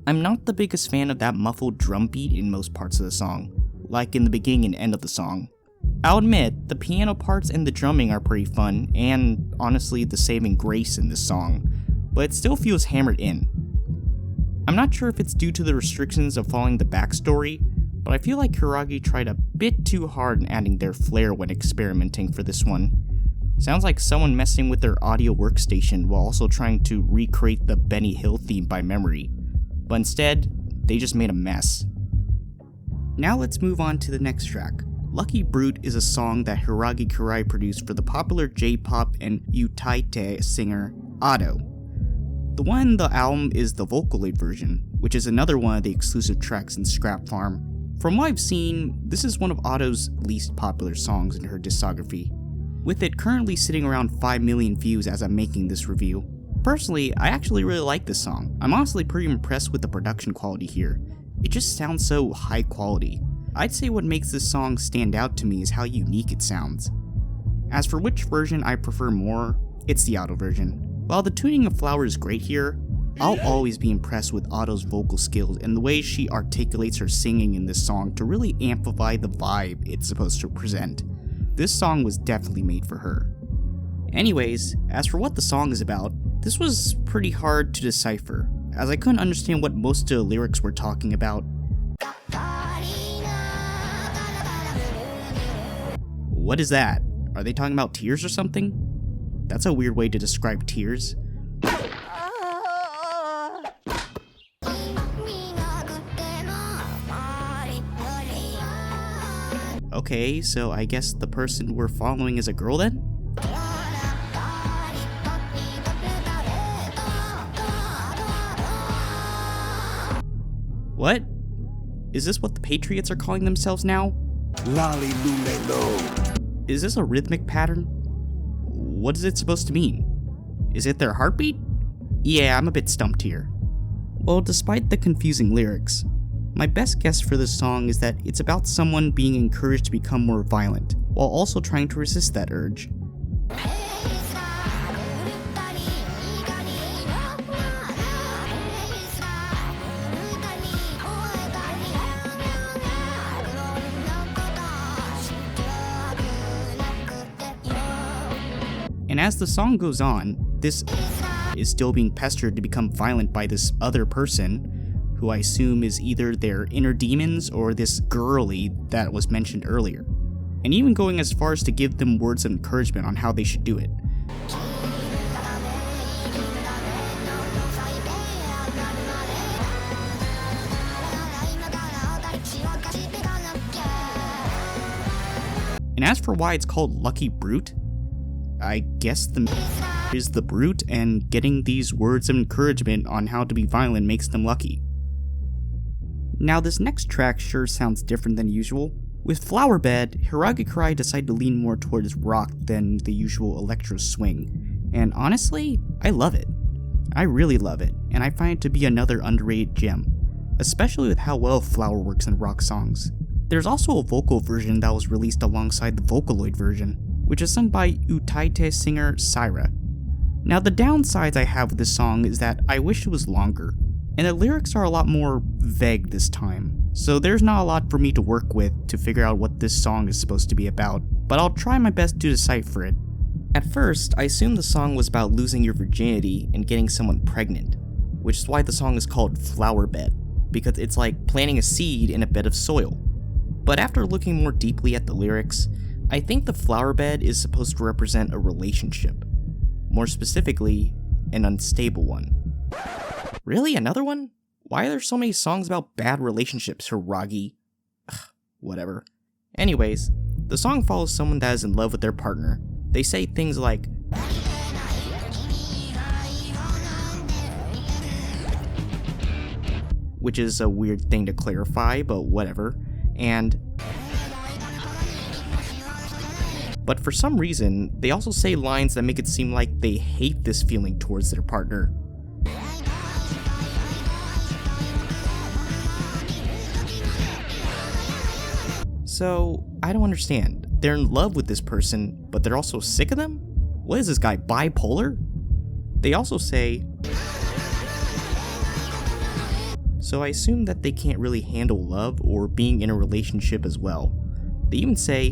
I'm not the biggest fan of that muffled drum beat in most parts of the song, like in the beginning and end of the song. I'll admit, the piano parts and the drumming are pretty fun, and honestly the saving grace in this song, but it still feels hammered in. I'm not sure if it's due to the restrictions of following the backstory, but I feel like Hiiragi tried a bit too hard in adding their flair when experimenting for this one. Sounds like someone messing with their audio workstation while also trying to recreate the Benny Hill theme by memory, but instead, they just made a mess. Now let's move on to the next track. Lucky Brute is a song that Hiiragi Kirai produced for the popular J-pop and Utaite singer Ado. The one in the album is the Vocaloid version, which is another one of the exclusive tracks in Scrap Farm. From what I've seen, this is one of Ado's least popular songs in her discography, with it currently sitting around 5 million views as I'm making this review. Personally, I actually really like this song. I'm honestly pretty impressed with the production quality here. It just sounds so high quality. I'd say what makes this song stand out to me is how unique it sounds. As for which version I prefer more, it's the Ado version. While the tuning of Flower is great here, I'll always be impressed with Ado's vocal skills and the way she articulates her singing in this song to really amplify the vibe it's supposed to present. This song was definitely made for her. Anyways, as for what the song is about, this was pretty hard to decipher, as I couldn't understand what most of the lyrics were talking about. What is that? Are they talking about tears or something? That's a weird way to describe tears. Okay, so I guess the person we're following is a girl then? What? Is this what the Patriots are calling themselves now? Lolly Lulelo. Is this a rhythmic pattern? What is it supposed to mean? Is it their heartbeat? Yeah, I'm a bit stumped here. Well, despite the confusing lyrics, my best guess for this song is that it's about someone being encouraged to become more violent, while also trying to resist that urge. as the song goes on, this is still being pestered to become violent by this other person, who I assume is either their inner demons or this girly that was mentioned earlier, and even going as far as to give them words of encouragement on how they should do it. And as for why it's called Lucky Brute, I guess the is the brute, and getting these words of encouragement on how to be violent makes them lucky. Now this next track sure sounds different than usual. With Flower Bed, Hiiragi Kirai decided to lean more towards rock than the usual electro swing, and honestly, I love it. I really love it, and I find it to be another underrated gem, especially with how well Flower works in rock songs. There's also a vocal version that was released alongside the Vocaloid version, which is sung by Utaite singer Saira. Now the downsides I have with this song is that I wish it was longer, and the lyrics are a lot more vague this time, so there's not a lot for me to work with to figure out what this song is supposed to be about, but I'll try my best to decipher it. At first, I assumed the song was about losing your virginity and getting someone pregnant, which is why the song is called Flower Bed, because it's like planting a seed in a bed of soil. But after looking more deeply at the lyrics, I think the flower bed is supposed to represent a relationship. More specifically, an unstable one. Really? Another one? Why are there so many songs about bad relationships, Hiiragi? Ugh, whatever. Anyways, the song follows someone that is in love with their partner. They say things like, which is a weird thing to clarify, but whatever. But for some reason, they also say lines that make it seem like they hate this feeling towards their partner. So, I don't understand. They're in love with this person, but they're also sick of them? What is this guy, bipolar? They also say, so I assume that they can't really handle love or being in a relationship as well. They even say,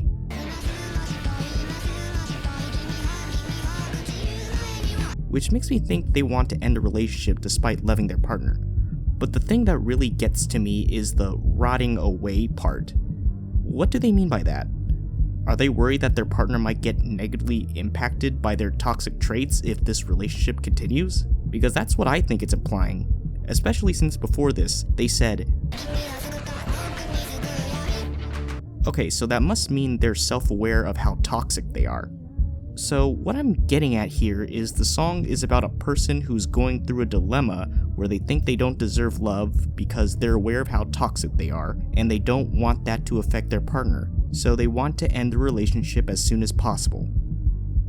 which makes me think they want to end a relationship despite loving their partner. But the thing that really gets to me is the rotting away part. What do they mean by that? Are they worried that their partner might get negatively impacted by their toxic traits if this relationship continues? Because that's what I think it's implying. Especially since before this, they said, okay, so that must mean they're self-aware of how toxic they are. So what I'm getting at here is the song is about a person who's going through a dilemma where they think they don't deserve love because they're aware of how toxic they are, and they don't want that to affect their partner, so they want to end the relationship as soon as possible.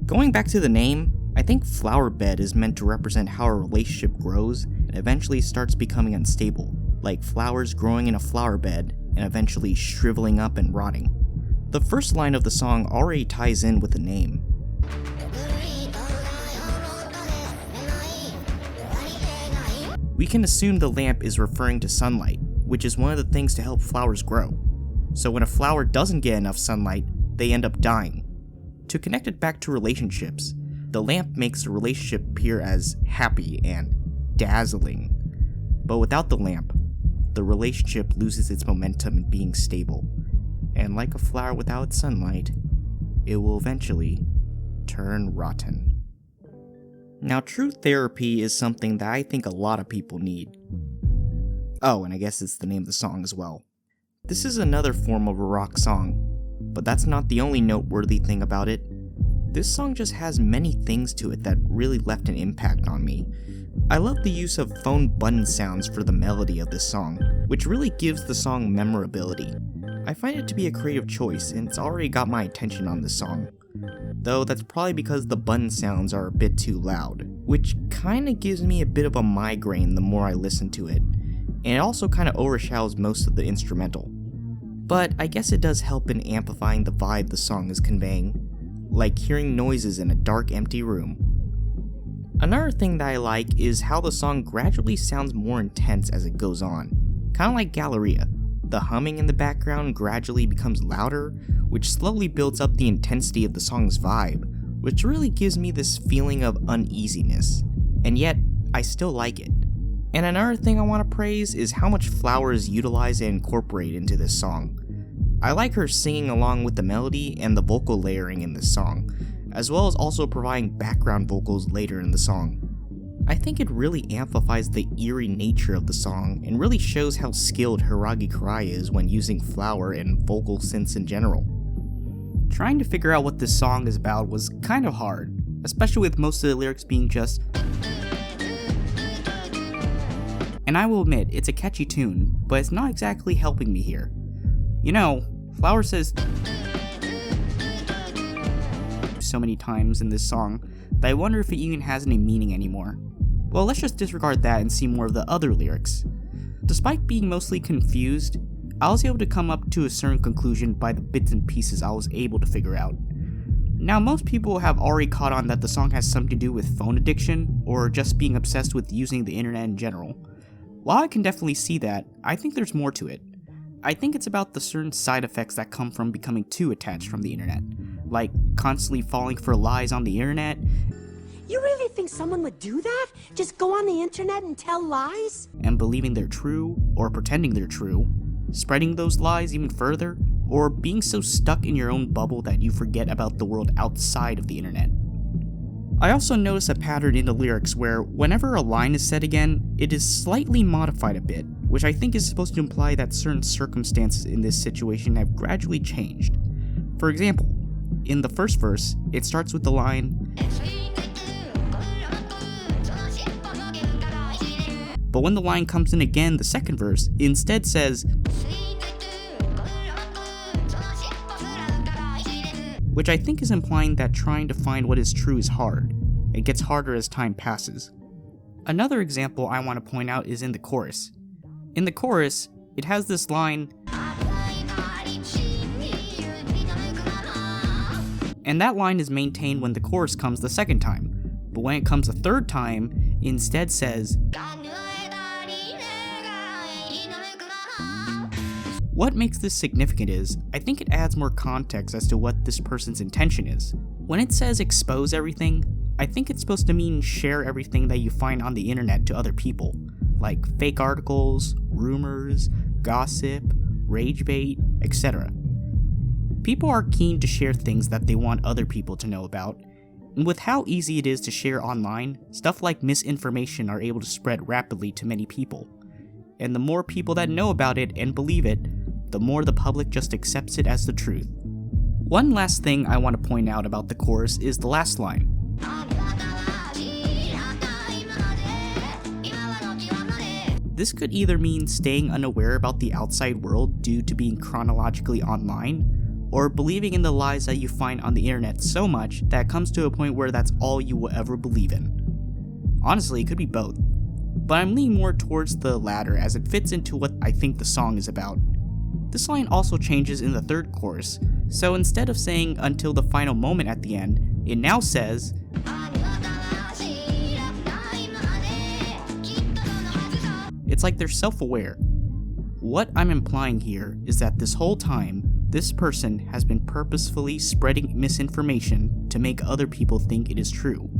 Going back to the name, I think flower bed is meant to represent how a relationship grows and eventually starts becoming unstable, like flowers growing in a flower bed and eventually shriveling up and rotting. The first line of the song already ties in with the name. We can assume the lamp is referring to sunlight, which is one of the things to help flowers grow. So when a flower doesn't get enough sunlight, they end up dying. To connect it back to relationships, the lamp makes the relationship appear as happy and dazzling. But without the lamp, the relationship loses its momentum in being stable. And like a flower without sunlight, it will eventually turn rotten. Now, true therapy is something that I think a lot of people need. Oh, and I guess it's the name of the song as well. This is another form of a rock song, but that's not the only noteworthy thing about it. This song just has many things to it that really left an impact on me. I love the use of phone button sounds for the melody of this song, which really gives the song memorability. I find it to be a creative choice, and it's already got my attention on this song. Though that's probably because the button sounds are a bit too loud, which kinda gives me a bit of a migraine the more I listen to it, and it also kinda overshadows most of the instrumental. But I guess it does help in amplifying the vibe the song is conveying, like hearing noises in a dark, empty room. Another thing that I like is how the song gradually sounds more intense as it goes on, kinda like Galleria. The humming in the background gradually becomes louder, which slowly builds up the intensity of the song's vibe, which really gives me this feeling of uneasiness, and yet I still like it. And another thing I want to praise is how much Flower is utilized and incorporated into this song. I like her singing along with the melody and the vocal layering in this song, as well as also providing background vocals later in the song. I think it really amplifies the eerie nature of the song and really shows how skilled Hiiragi Kirai is when using Flower and vocal synths in general. Trying to figure out what this song is about was kind of hard, especially with most of the lyrics being just... And I will admit, it's a catchy tune, but it's not exactly helping me here. You know, Flower says so many times in this song that I wonder if it even has any meaning anymore. Well, let's just disregard that and see more of the other lyrics. Despite being mostly confused, I was able to come up to a certain conclusion by the bits and pieces I was able to figure out. Now, most people have already caught on that the song has something to do with phone addiction, or just being obsessed with using the internet in general. While I can definitely see that, I think there's more to it. I think it's about the certain side effects that come from becoming too attached from the internet, like constantly falling for lies on the internet. You really think someone would do that? Just go on the internet and tell lies? And believing they're true, or pretending they're true, spreading those lies even further, or being so stuck in your own bubble that you forget about the world outside of the internet. I also notice a pattern in the lyrics where whenever a line is said again, it is slightly modified a bit, which I think is supposed to imply that certain circumstances in this situation have gradually changed. For example, in the first verse, it starts with the line, but when the line comes in again, the second verse, it instead says, which I think is implying that trying to find what is true is hard. It gets harder as time passes. Another example I want to point out is in the chorus. In the chorus, it has this line, and that line is maintained when the chorus comes the second time, but when it comes a third time, it instead says, What makes this significant is, I think it adds more context as to what this person's intention is. When it says expose everything, I think it's supposed to mean share everything that you find on the internet to other people, like fake articles, rumors, gossip, rage bait, etc. People are keen to share things that they want other people to know about, and with how easy it is to share online, stuff like misinformation are able to spread rapidly to many people. And the more people that know about it and believe it, the more the public just accepts it as the truth. One last thing I want to point out about the chorus is the last line. This could either mean staying unaware about the outside world due to being chronologically online, or believing in the lies that you find on the internet so much that it comes to a point where that's all you will ever believe in. Honestly, it could be both, but I'm leaning more towards the latter as it fits into what I think the song is about. This line also changes in the third chorus, so instead of saying until the final moment at the end, it now says, it's like they're self-aware. What I'm implying here is that this whole time, this person has been purposefully spreading misinformation to make other people think it is true.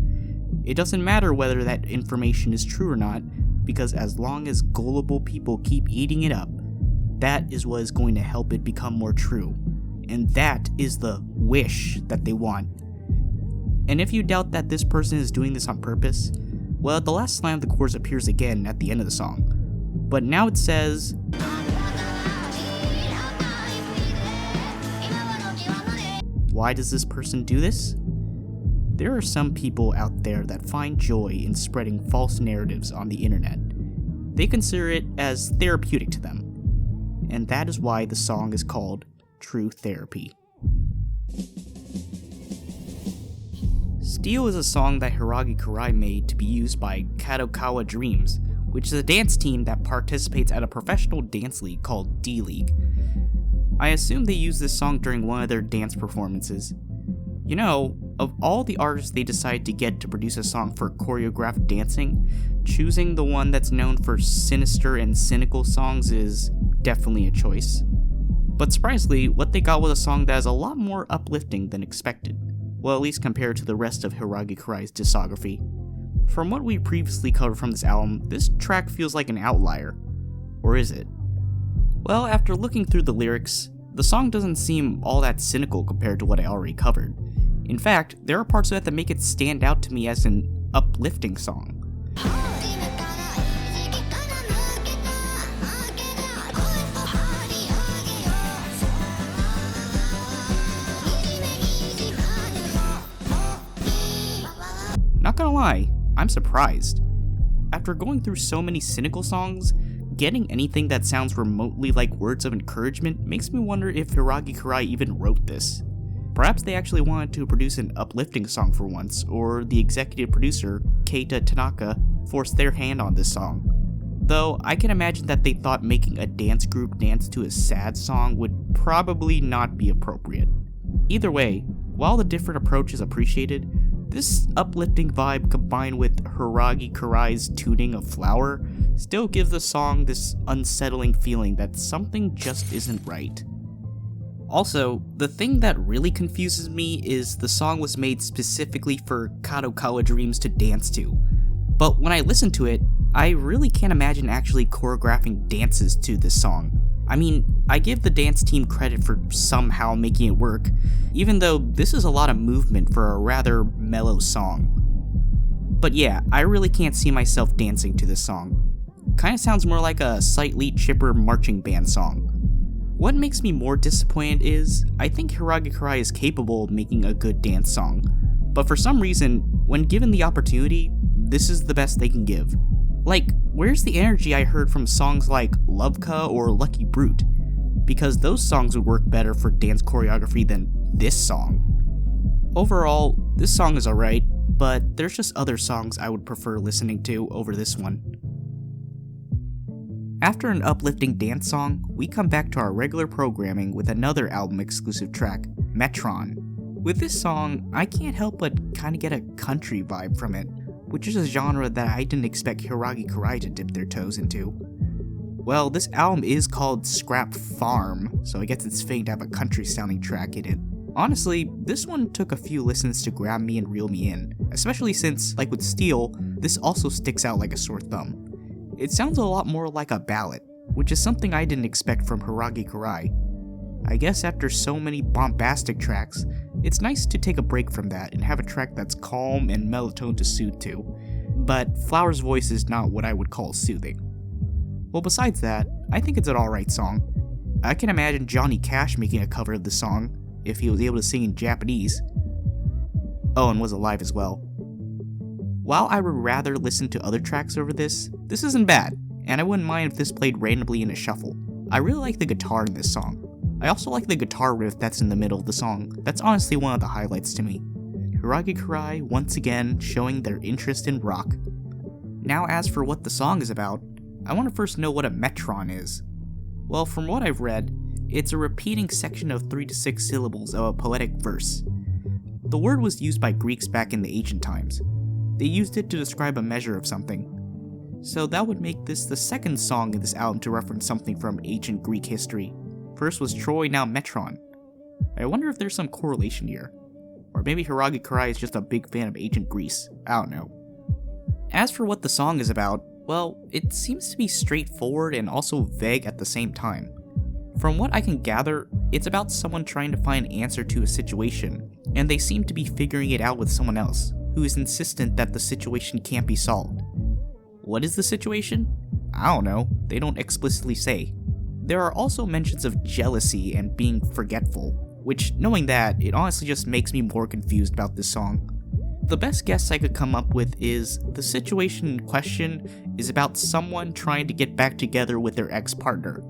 It doesn't matter whether that information is true or not, because as long as gullible people keep eating it up, that is what is going to help it become more true. And that is the wish that they want. And if you doubt that this person is doing this on purpose, well, the last line of the chorus appears again at the end of the song. But now it says, why does this person do this? There are some people out there that find joy in spreading false narratives on the internet. They consider it as therapeutic to them. And that is why the song is called True Therapy. Steel is a song that Hiiragi Kirai made to be used by Kadokawa Dreams, which is a dance team that participates at a professional dance league called D-League. I assume they used this song during one of their dance performances. You know, of all the artists they decided to get to produce a song for choreographed dancing, choosing the one that's known for sinister and cynical songs is definitely a choice. But surprisingly, what they got was a song that is a lot more uplifting than expected. Well, at least compared to the rest of Hiiragi Kirai's discography. From what we previously covered from this album, this track feels like an outlier. Or is it? Well, after looking through the lyrics, the song doesn't seem all that cynical compared to what I already covered. In fact, there are parts of it that make it stand out to me as an uplifting song. Not gonna lie, I'm surprised. After going through so many cynical songs, getting anything that sounds remotely like words of encouragement makes me wonder if Hiiragi Kirai even wrote this. Perhaps they actually wanted to produce an uplifting song for once, or the executive producer, Keita Tanaka, forced their hand on this song. Though, I can imagine that they thought making a dance group dance to a sad song would probably not be appropriate. Either way, while the different approach is appreciated, this uplifting vibe combined with Hiiragi Kirai's tuning of Flower still gives the song this unsettling feeling that something just isn't right. Also, the thing that really confuses me is the song was made specifically for Kadokawa Dreams to dance to, but when I listen to it, I really can't imagine actually choreographing dances to this song. I mean, I give the dance team credit for somehow making it work, even though this is a lot of movement for a rather mellow song. But yeah, I really can't see myself dancing to this song. Kinda sounds more like a slightly chipper marching band song. What makes me more disappointed is, I think Hiiragi Kirai is capable of making a good dance song, but for some reason, when given the opportunity, this is the best they can give. Like, where's the energy I heard from songs like Loveka or Lucky Brute? Because those songs would work better for dance choreography than this song. Overall, this song is alright, but there's just other songs I would prefer listening to over this one. After an uplifting dance song, we come back to our regular programming with another album exclusive track, Metron. With this song, I can't help but kinda get a country vibe from it, which is a genre that I didn't expect Hiiragi Kirai to dip their toes into. Well, this album is called Scrap Farm, so I guess it's fitting to have a country sounding track in it. Honestly, this one took a few listens to grab me and reel me in, especially since, like with Steel, this also sticks out like a sore thumb. It sounds a lot more like a ballad, which is something I didn't expect from Hiiragi Kirai. I guess after so many bombastic tracks, it's nice to take a break from that and have a track that's calm and mellow-toned to soothe to, but Flower's voice is not what I would call soothing. Well, besides that, I think it's an alright song. I can imagine Johnny Cash making a cover of the song, if he was able to sing in Japanese. Oh, and was alive as well. While I would rather listen to other tracks over this isn't bad, and I wouldn't mind if this played randomly in a shuffle. I really like the guitar in this song. I also like the guitar riff that's in the middle of the song. That's honestly one of the highlights to me. Hiiragi Kirai once again showing their interest in rock. Now as for what the song is about, I want to first know what a metron is. Well, from what I've read, it's a repeating section of 3 to 6 syllables of a poetic verse. The word was used by Greeks back in the ancient times. They used it to describe a measure of something. So that would make this the second song in this album to reference something from ancient Greek history. First was Troy, now Metron. I wonder if there's some correlation here. Or maybe Hiiragi Kirai is just a big fan of ancient Greece. I don't know. As for what the song is about, well, it seems to be straightforward and also vague at the same time. From what I can gather, it's about someone trying to find an answer to a situation, and they seem to be figuring it out with someone else, who is insistent that the situation can't be solved. What is the situation? I don't know, they don't explicitly say. There are also mentions of jealousy and being forgetful, which, knowing that, it honestly just makes me more confused about this song. The best guess I could come up with is, the situation in question is about someone trying to get back together with their ex-partner.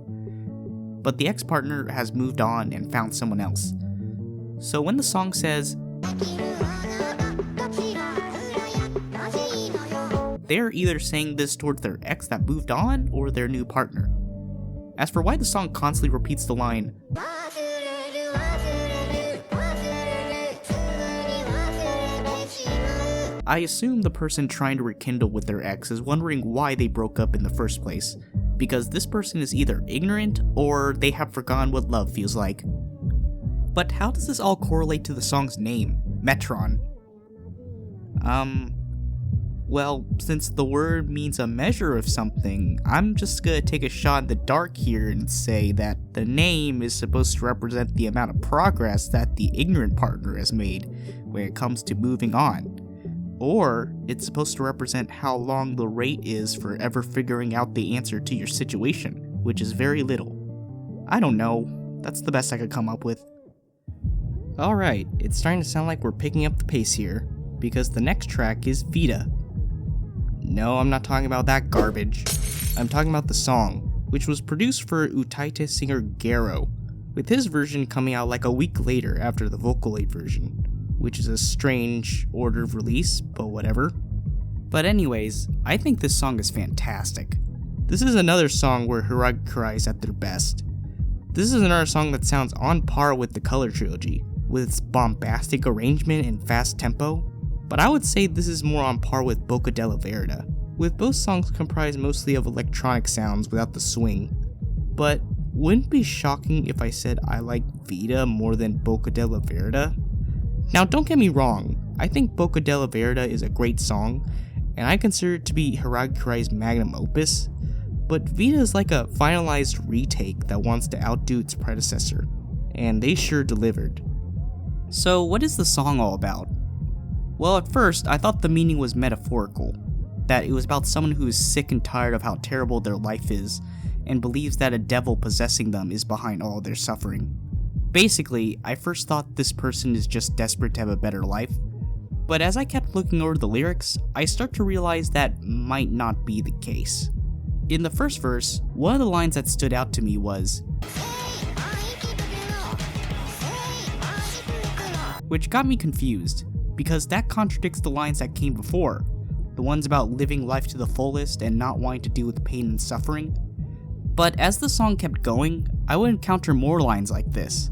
But the ex-partner has moved on and found someone else. So when the song says, they're either saying this towards their ex that moved on or their new partner. As for why the song constantly repeats the line, I assume the person trying to rekindle with their ex is wondering why they broke up in the first place, because this person is either ignorant or they have forgotten what love feels like. But how does this all correlate to the song's name, metron. Well, since the word means a measure of something, I'm just gonna take a shot in the dark here and say that the name is supposed to represent the amount of progress that the ignorant partner has made when it comes to moving on. Or it's supposed to represent how long the rate is for ever figuring out the answer to your situation, which is very little. I don't know, that's the best I could come up with. Alright, it's starting to sound like we're picking up the pace here, because the next track is Vita. No, I'm not talking about that garbage. I'm talking about the song, which was produced for Utaite singer Garo, with his version coming out like a week later after the Vocaloid version, which is a strange order of release, but whatever. But anyways, I think this song is fantastic. This is another song where Hiiragi Kirai is at their best. This is another song that sounds on par with the Color Trilogy, with its bombastic arrangement and fast tempo, but I would say this is more on par with Boca della Verda, with both songs comprised mostly of electronic sounds without the swing. But wouldn't it be shocking if I said I like Vita more than Boca della Verda? Now don't get me wrong, I think Boca della Verda is a great song, and I consider it to be Hiiragi Kirai's magnum opus, but Vita is like a finalized retake that wants to outdo its predecessor, and they sure delivered. So what is the song all about? Well, at first, I thought the meaning was metaphorical, that it was about someone who is sick and tired of how terrible their life is, and believes that a devil possessing them is behind all their suffering. Basically, I first thought this person is just desperate to have a better life, but as I kept looking over the lyrics, I start to realize that might not be the case. In the first verse, one of the lines that stood out to me was, which got me confused, because that contradicts the lines that came before, the ones about living life to the fullest and not wanting to deal with pain and suffering. But as the song kept going, I would encounter more lines like this.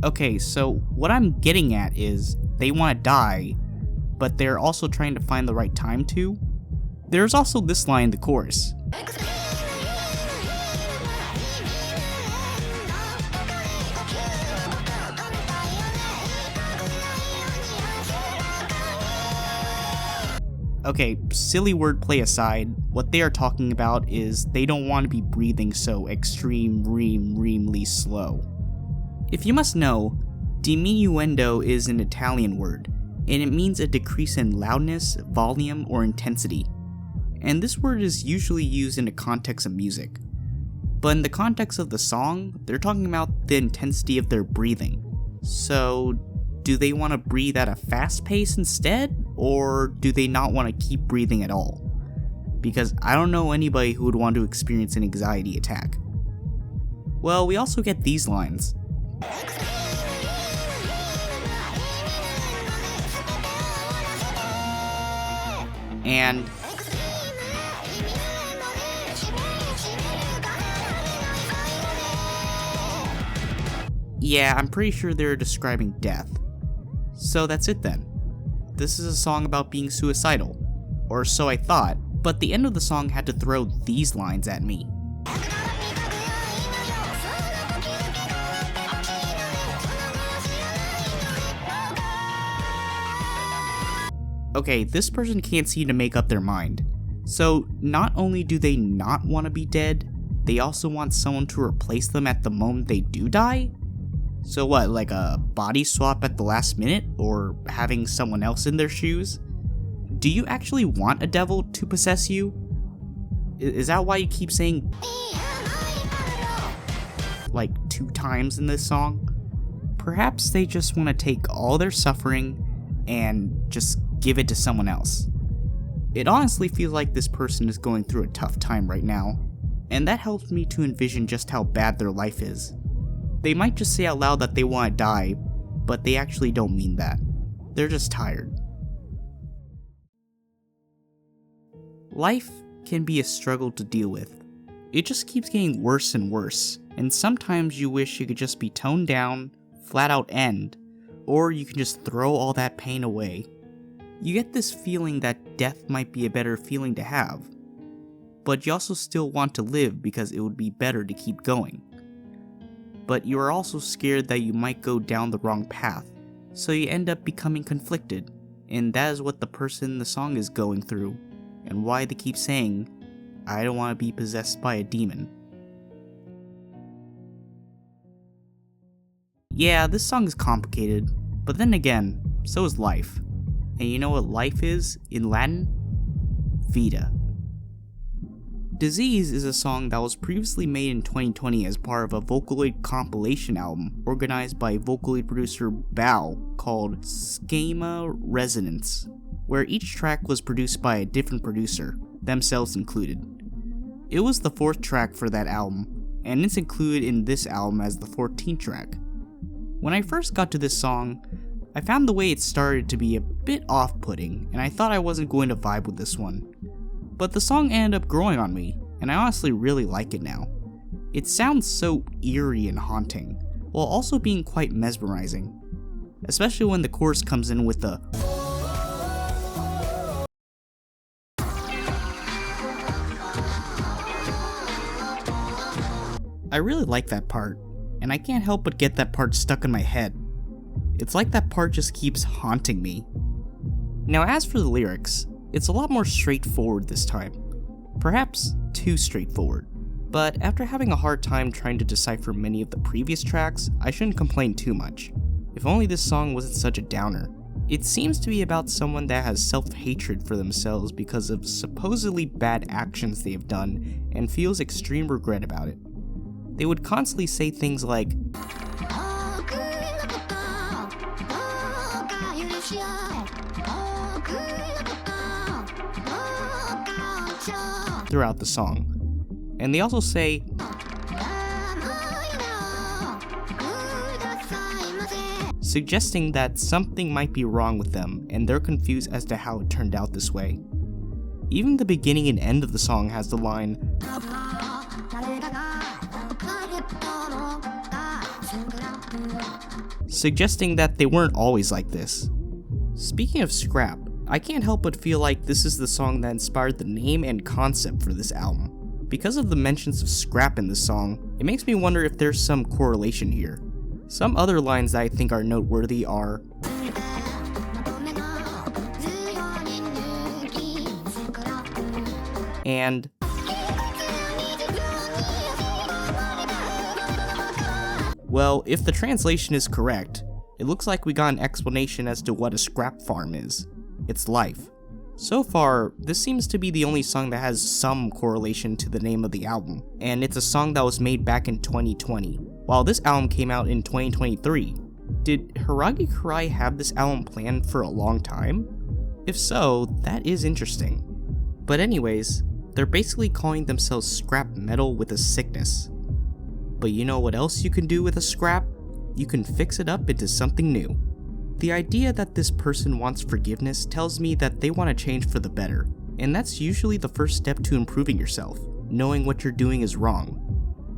Okay, so what I'm getting at is they want to die, but they're also trying to find the right time to. There's also this line in the chorus. Okay, silly wordplay aside, what they are talking about is they don't want to be breathing so extremely slow. If you must know, diminuendo is an Italian word, and it means a decrease in loudness, volume, or intensity. And this word is usually used in the context of music. But in the context of the song, they're talking about the intensity of their breathing. So, do they want to breathe at a fast pace instead, or do they not want to keep breathing at all? Because I don't know anybody who would want to experience an anxiety attack. Well, we also get these lines. And yeah, I'm pretty sure they're describing death. So that's it then. This is a song about being suicidal. Or so I thought, but the end of the song had to throw these lines at me. Okay, this person can't seem to make up their mind. So not only do they not want to be dead, they also want someone to replace them at the moment they do die? So what, like a body swap at the last minute, or having someone else in their shoes? Do you actually want a devil to possess you? Is that why you keep saying like 2 times in this song? Perhaps they just want to take all their suffering and just give it to someone else. It honestly feels like this person is going through a tough time right now, and that helps me to envision just how bad their life is. They might just say out loud that they want to die, but they actually don't mean that. They're just tired. Life can be a struggle to deal with. It just keeps getting worse and worse, and sometimes you wish it could just be toned down, flat out end, or you can just throw all that pain away. you get this feeling that death might be a better feeling to have, but you also still want to live because it would be better to keep going. But you are also scared that you might go down the wrong path, so you end up becoming conflicted, and that is what the person in the song is going through, and why they keep saying, "I don't want to be possessed by a demon." Yeah, this song is complicated, but then again, so is life. And you know what life is in Latin? Vita. Disease is a song that was previously made in 2020 as part of a Vocaloid compilation album organized by Vocaloid producer Bao called Schema Resonance, where each track was produced by a different producer, themselves included. It was the 4th track for that album, and it's included in this album as the 14th track. When I first got to this song, I found the way it started to be a bit off-putting, and I thought I wasn't going to vibe with this one. But the song ended up growing on me, and I honestly really like it now. It sounds so eerie and haunting, while also being quite mesmerizing. Especially when the chorus comes in with the I really like that part, and I can't help but get that part stuck in my head. It's like that part just keeps haunting me. Now as for the lyrics, it's a lot more straightforward this time. Perhaps too straightforward. But after having a hard time trying to decipher many of the previous tracks, I shouldn't complain too much. If only this song wasn't such a downer. It seems to be about someone that has self-hatred for themselves because of supposedly bad actions they have done and feels extreme regret about it. They would constantly say things like, throughout the song. And they also say, suggesting that something might be wrong with them and they're confused as to how it turned out this way. Even the beginning and end of the song has the line, suggesting that they weren't always like this. Speaking of scrap, I can't help but feel like this is the song that inspired the name and concept for this album. Because of the mentions of scrap in this song, it makes me wonder if there's some correlation here. Some other lines that I think are noteworthy are, and well, if the translation is correct, it looks like we got an explanation as to what a scrap farm is. It's life. So far, this seems to be the only song that has some correlation to the name of the album, and it's a song that was made back in 2020, while this album came out in 2023. Did Hiiragi Kirai have this album planned for a long time? If so, that is interesting. But anyways, they're basically calling themselves scrap metal with a sickness. But you know what else you can do with a scrap? You can fix it up into something new. The idea that this person wants forgiveness tells me that they want to change for the better, and that's usually the first step to improving yourself, knowing what you're doing is wrong.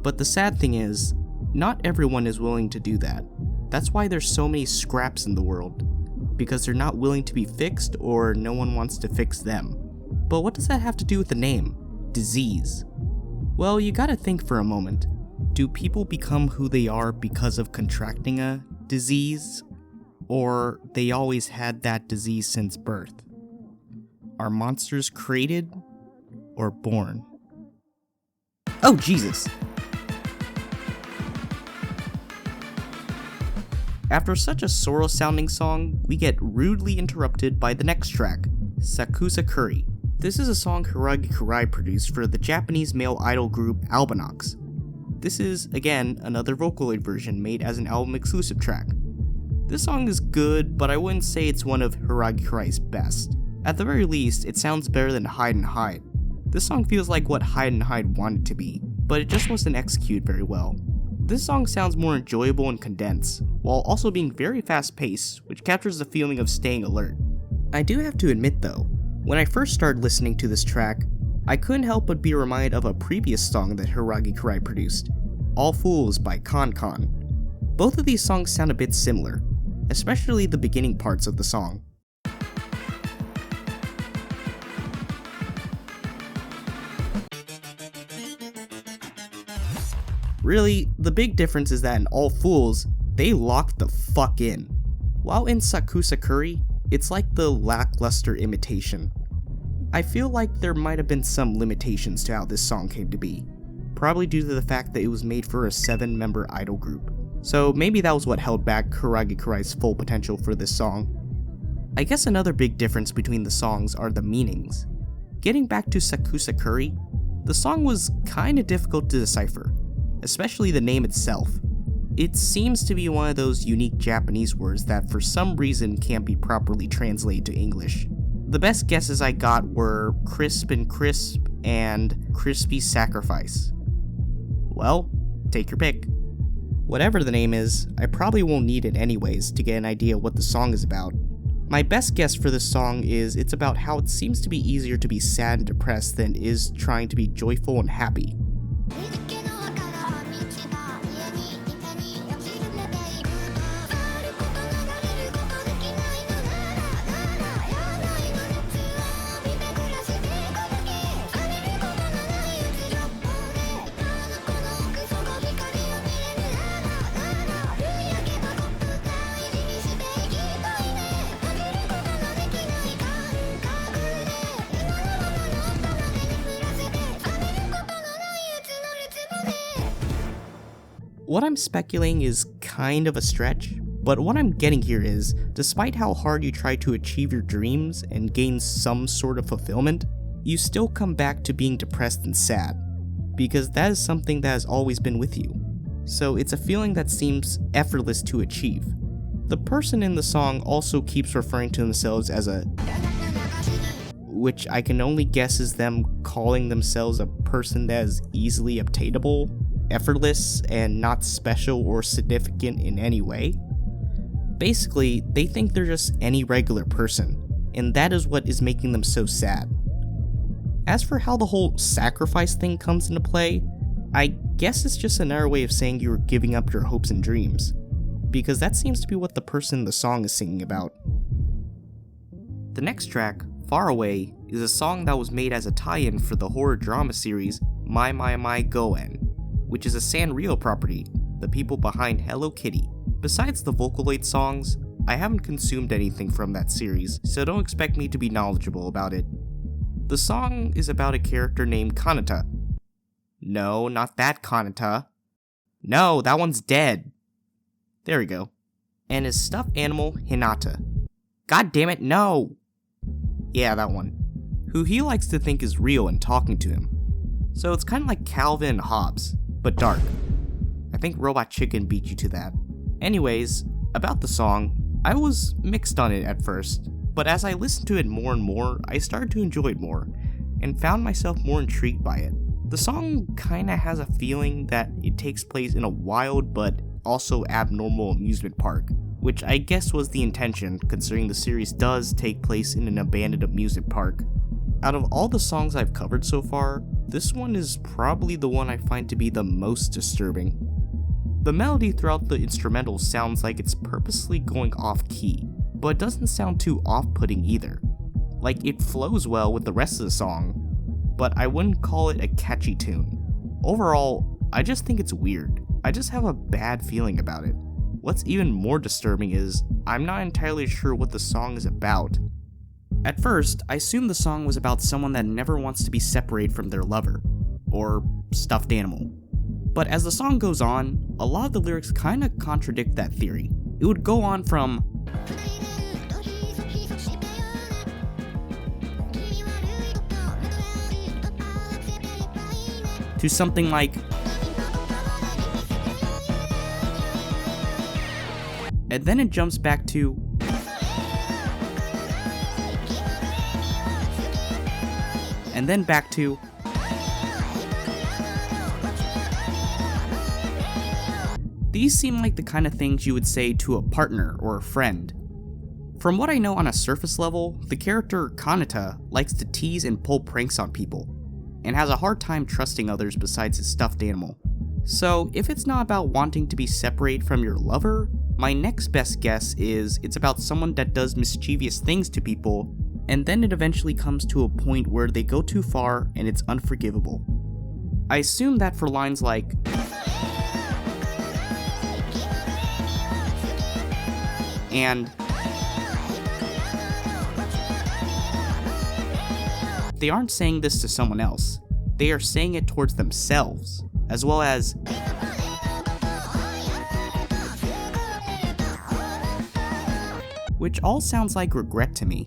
But the sad thing is, not everyone is willing to do that. That's why there's so many scraps in the world, because they're not willing to be fixed or no one wants to fix them. But what does that have to do with the name? Disease. Well, you gotta think for a moment. Do people become who they are because of contracting a disease? Or they always had that disease since birth? Are monsters created or born? Oh Jesus! After such a sorrow-sounding song, we get rudely interrupted by the next track, Sakusakuri. This is a song Hiiragi Kirai produced for the Japanese male idol group Ալbουμ. This is, again, another Vocaloid version made as an album exclusive track. This song is good, but I wouldn't say it's one of Hiiragi Kirai's best. At the very least, it sounds better than Hide and Hide. This song feels like what Hide and Hide wanted to be, but it just wasn't executed very well. This song sounds more enjoyable and condensed, while also being very fast-paced, which captures the feeling of staying alert. I do have to admit though, when I first started listening to this track, I couldn't help but be reminded of a previous song that Hiiragi Kirai produced, All Fools by Kon. Both of these songs sound a bit similar, especially the beginning parts of the song. Really, the big difference is that in All Fools, they locked the fuck in. While in Sakusakuri, it's like the lackluster imitation. I feel like there might have been some limitations to how this song came to be, probably due to the fact that it was made for a 7-member idol group. So maybe that was what held back Hiiragi Kirai's full potential for this song. I guess another big difference between the songs are the meanings. Getting back to Sakusakuri, the song was kinda difficult to decipher, especially the name itself. It seems to be one of those unique Japanese words that for some reason can't be properly translated to English. The best guesses I got were crisp and crisp and crispy sacrifice. Well, take your pick. Whatever the name is, I probably won't need it anyways to get an idea what the song is about. My best guess for this song is it's about how it seems to be easier to be sad and depressed than it is trying to be joyful and happy. What I'm speculating is kind of a stretch, but what I'm getting here is, despite how hard you try to achieve your dreams and gain some sort of fulfillment, you still come back to being depressed and sad, because that is something that has always been with you. So it's a feeling that seems effortless to achieve. The person in the song also keeps referring to themselves as a, which I can only guess is them calling themselves a person that is easily obtainable, effortless, and not special or significant in any way. Basically, they think they're just any regular person, and that is what is making them so sad. As for how the whole sacrifice thing comes into play, I guess it's just another way of saying you were giving up your hopes and dreams, because that seems to be what the person in the song is singing about. The next track, Far Away, is a song that was made as a tie-in for the horror drama series My Goen, which is a Sanrio property, the people behind Hello Kitty. Besides the Vocaloid songs, I haven't consumed anything from that series, so don't expect me to be knowledgeable about it. The song is about a character named Kanata. No, not that Kanata. No, that one's dead. There we go. And his stuffed animal, Hinata. God damn it, no! Yeah, that one. Who he likes to think is real and talking to him. So it's kinda like Calvin and Hobbes, but dark. I think Robot Chicken beat you to that. Anyways, about the song, I was mixed on it at first, but as I listened to it more and more, I started to enjoy it more, and found myself more intrigued by it. The song kinda has a feeling that it takes place in a wild but also abnormal amusement park, which I guess was the intention, considering the series does take place in an abandoned amusement park. Out of all the songs I've covered so far, this one is probably the one I find to be the most disturbing. The melody throughout the instrumental sounds like it's purposely going off key, but it doesn't sound too off-putting either. Like, it flows well with the rest of the song, but I wouldn't call it a catchy tune. Overall, I just think it's weird. I just have a bad feeling about it. What's even more disturbing is, I'm not entirely sure what the song is about. At first, I assumed the song was about someone that never wants to be separated from their lover, or stuffed animal. But as the song goes on, a lot of the lyrics kinda contradict that theory. It would go on from to something like, and then it jumps back to, and then back to, these seem like the kind of things you would say to a partner or a friend. From what I know on a surface level, the character Kanata likes to tease and pull pranks on people, and has a hard time trusting others besides his stuffed animal. So if it's not about wanting to be separated from your lover, my next best guess is it's about someone that does mischievous things to people, and then it eventually comes to a point where they go too far and it's unforgivable. I assume that for lines like, and they aren't saying this to someone else. They are saying it towards themselves, as well as which all sounds like regret to me.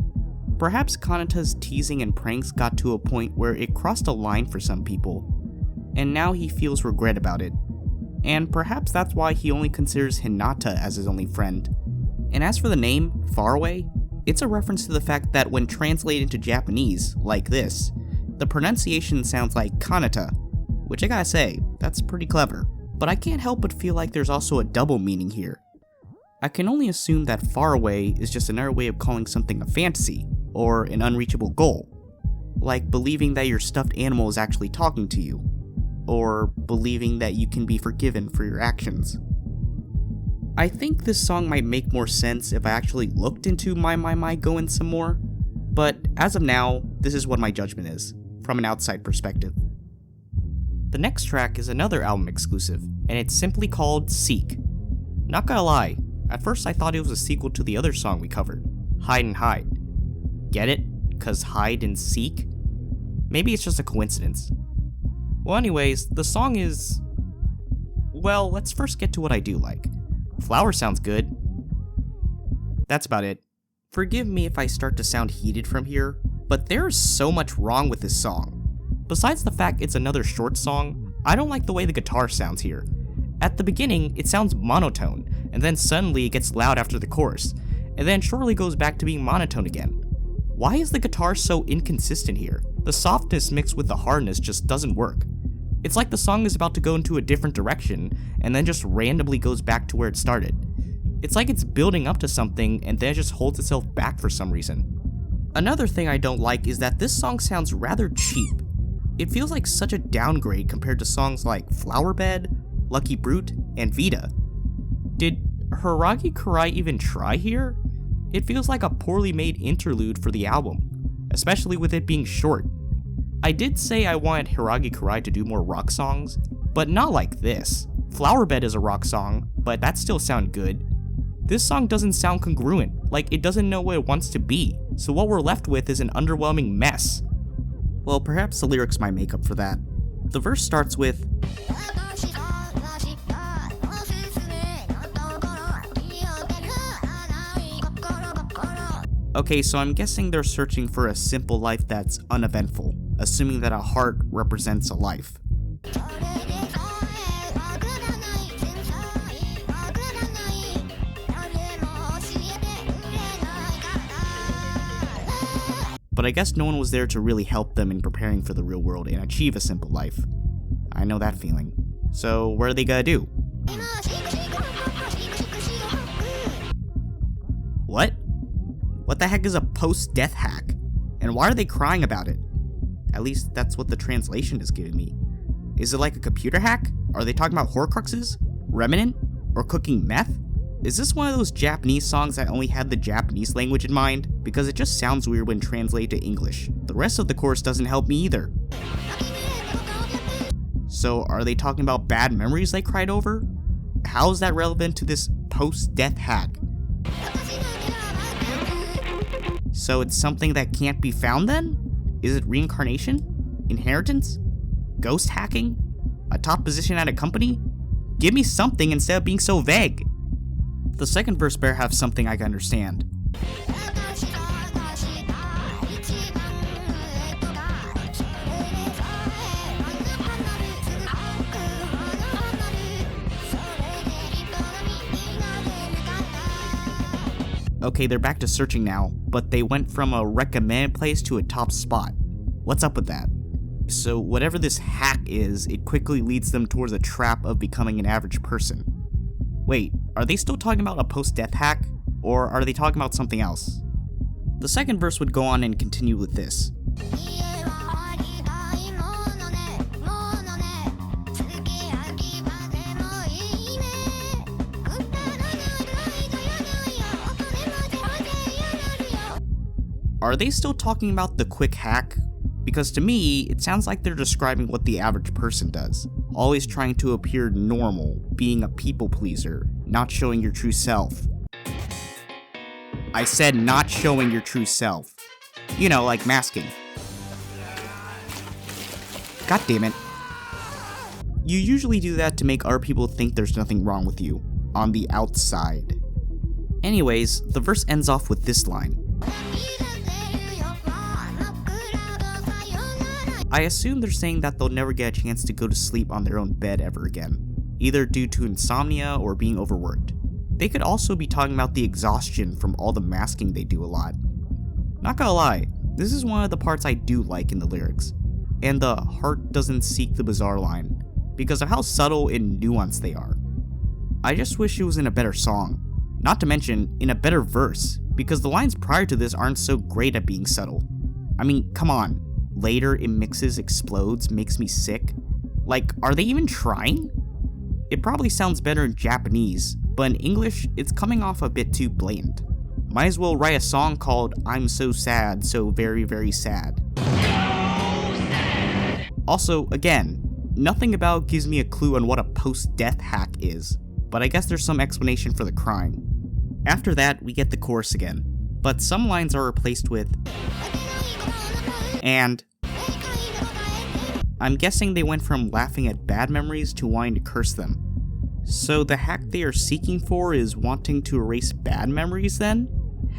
Perhaps Kanata's teasing and pranks got to a point where it crossed a line for some people, and now he feels regret about it. And perhaps that's why he only considers Hinata as his only friend. And as for the name, Faraway, it's a reference to the fact that when translated into Japanese, like this, the pronunciation sounds like Kanata, which I gotta say, that's pretty clever. But I can't help but feel like there's also a double meaning here. I can only assume that faraway is just another way of calling something a fantasy, or an unreachable goal. Like believing that your stuffed animal is actually talking to you, or believing that you can be forgiven for your actions. I think this song might make more sense if I actually looked into My Goin' some more, but as of now, this is what my judgment is, from an outside perspective. The next track is another album exclusive, and it's simply called Seek. Not gonna lie, at first I thought it was a sequel to the other song we covered, Hide and Hide. Get it? 'Cause hide and seek? Maybe it's just a coincidence. Well anyways, the song is... well, let's first get to what I do like. Flower sounds good. That's about it. Forgive me if I start to sound heated from here, but there is so much wrong with this song. Besides the fact it's another short song, I don't like the way the guitar sounds here. At the beginning, it sounds monotone, and then suddenly it gets loud after the chorus, and then shortly goes back to being monotone again. Why is the guitar so inconsistent here? The softness mixed with the hardness just doesn't work. It's like the song is about to go into a different direction, and then just randomly goes back to where it started. It's like it's building up to something, and then it just holds itself back for some reason. Another thing I don't like is that this song sounds rather cheap. It feels like such a downgrade compared to songs like Flower Bed, Lucky Brute, and Vita. Did Hiiragi Kirai even try here? It feels like a poorly made interlude for the album, especially with it being short. I did say I wanted Hiiragi Kirai to do more rock songs, but not like this. Flower Bed is a rock song, but that still sounds good. This song doesn't sound congruent, like it doesn't know what it wants to be, so what we're left with is an underwhelming mess. Well, perhaps the lyrics might make up for that. The verse starts with, okay, so I'm guessing they're searching for a simple life that's uneventful, assuming that a heart represents a life. But I guess no one was there to really help them in preparing for the real world and achieve a simple life. I know that feeling. So what are they gonna do? What? What the heck is a post-death hack? And why are they crying about it? At least that's what the translation is giving me. Is it like a computer hack? Are they talking about Horcruxes? Remnant? Or cooking meth? Is this one of those Japanese songs that only had the Japanese language in mind? Because it just sounds weird when translated to English. The rest of the chorus doesn't help me either. So are they talking about bad memories they cried over? How is that relevant to this post-death hack? So it's something that can't be found then? Is it reincarnation? Inheritance? Ghost hacking? A top position at a company? Give me something instead of being so vague. The second verse better have something I can understand. Okay, they're back to searching now, but they went from a recommended place to a top spot. What's up with that? So whatever this hack is, it quickly leads them towards a trap of becoming an average person. Wait, are they still talking about a post-death hack? Or are they talking about something else? The second verse would go on and continue with this. Are they still talking about the quick hack? Because to me, it sounds like they're describing what the average person does. Always trying to appear normal, being a people pleaser, not showing your true self. I said not showing your true self. You know, like masking. God damn it. You usually do that to make other people think there's nothing wrong with you, on the outside. Anyways, the verse ends off with this line. I assume they're saying that they'll never get a chance to go to sleep on their own bed ever again, either due to insomnia or being overworked. They could also be talking about the exhaustion from all the masking they do a lot. Not gonna lie, this is one of the parts I do like in the lyrics, and the heart doesn't seek the bizarre line, because of how subtle and nuanced they are. I just wish it was in a better song, not to mention in a better verse, because the lines prior to this aren't so great at being subtle. I mean, come on, later it mixes, explodes, makes me sick. Like, are they even trying? It probably sounds better in Japanese, but in English, it's coming off a bit too blatant. Might as well write a song called I'm So Sad, So Very, Very Sad. Also, again, nothing about gives me a clue on what a post-death hack is, but I guess there's some explanation for the crying. After that, we get the chorus again, but some lines are replaced with and. I'm guessing they went from laughing at bad memories to wanting to curse them. So the hack they are seeking for is wanting to erase bad memories then?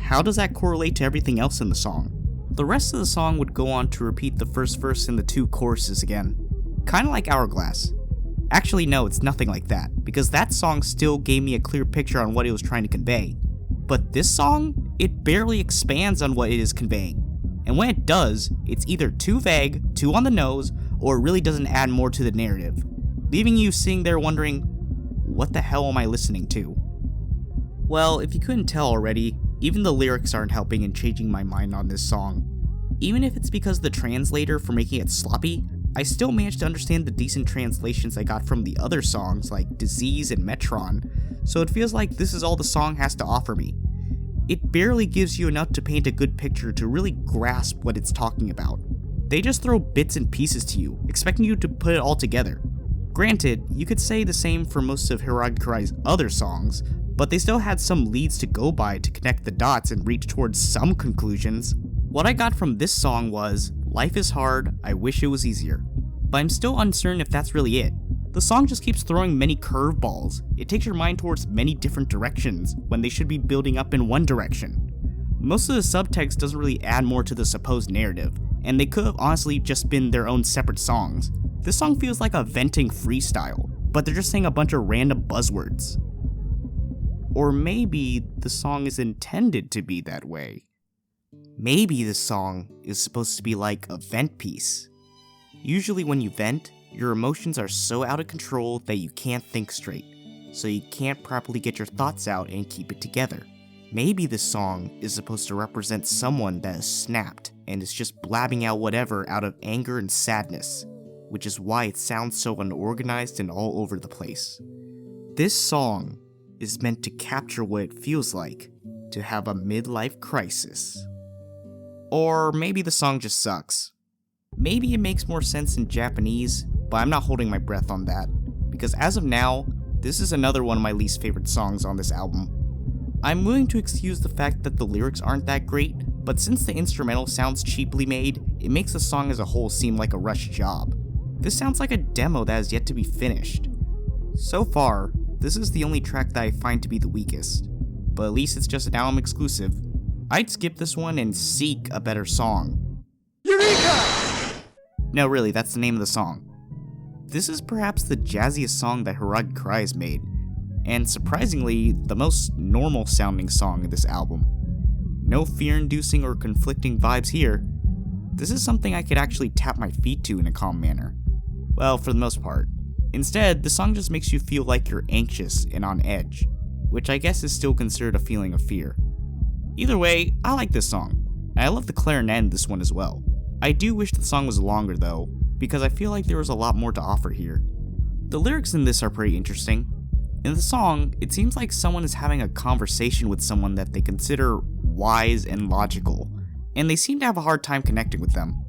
How does that correlate to everything else in the song? The rest of the song would go on to repeat the first verse and the two choruses again. Kinda like Hourglass. Actually no, it's nothing like that, because that song still gave me a clear picture on what it was trying to convey. But this song, it barely expands on what it is conveying. And when it does, it's either too vague, too on the nose, or it really doesn't add more to the narrative, leaving you sitting there wondering, what the hell am I listening to? Well, if you couldn't tell already, even the lyrics aren't helping in changing my mind on this song. Even if it's because of the translator for making it sloppy, I still managed to understand the decent translations I got from the other songs like Disease and Metron, so it feels like this is all the song has to offer me. It barely gives you enough to paint a good picture to really grasp what it's talking about. They just throw bits and pieces to you, expecting you to put it all together. Granted, you could say the same for most of Hiiragi Kirai's other songs, but they still had some leads to go by to connect the dots and reach towards some conclusions. What I got from this song was, life is hard, I wish it was easier. But I'm still uncertain if that's really it. The song just keeps throwing many curveballs. It takes your mind towards many different directions, when they should be building up in one direction. Most of the subtext doesn't really add more to the supposed narrative, and they could have honestly just been their own separate songs. This song feels like a venting freestyle, but they're just saying a bunch of random buzzwords. Or maybe the song is intended to be that way. Maybe this song is supposed to be like a vent piece. Usually when you vent, your emotions are so out of control that you can't think straight, so you can't properly get your thoughts out and keep it together. Maybe this song is supposed to represent someone that has snapped and is just blabbing out whatever out of anger and sadness, which is why it sounds so unorganized and all over the place. This song is meant to capture what it feels like to have a midlife crisis. Or maybe the song just sucks. Maybe it makes more sense in Japanese, but I'm not holding my breath on that, because as of now, this is another one of my least favorite songs on this album. I'm willing to excuse the fact that the lyrics aren't that great, but since the instrumental sounds cheaply made, it makes the song as a whole seem like a rushed job. This sounds like a demo that has yet to be finished. So far, this is the only track that I find to be the weakest, but at least it's just an album exclusive. I'd skip this one and seek a better song. Eureka! No, really, that's the name of the song. This is perhaps the jazziest song that Hiiragi Kirai has made, and surprisingly, the most normal sounding song in this album. No fear-inducing or conflicting vibes here. This is something I could actually tap my feet to in a calm manner. Well, for the most part. Instead, the song just makes you feel like you're anxious and on edge, which I guess is still considered a feeling of fear. Either way, I like this song, and I love the clarinet in this one as well. I do wish the song was longer though, because I feel like there was a lot more to offer here. The lyrics in this are pretty interesting. In the song, it seems like someone is having a conversation with someone that they consider wise and logical, and they seem to have a hard time connecting with them,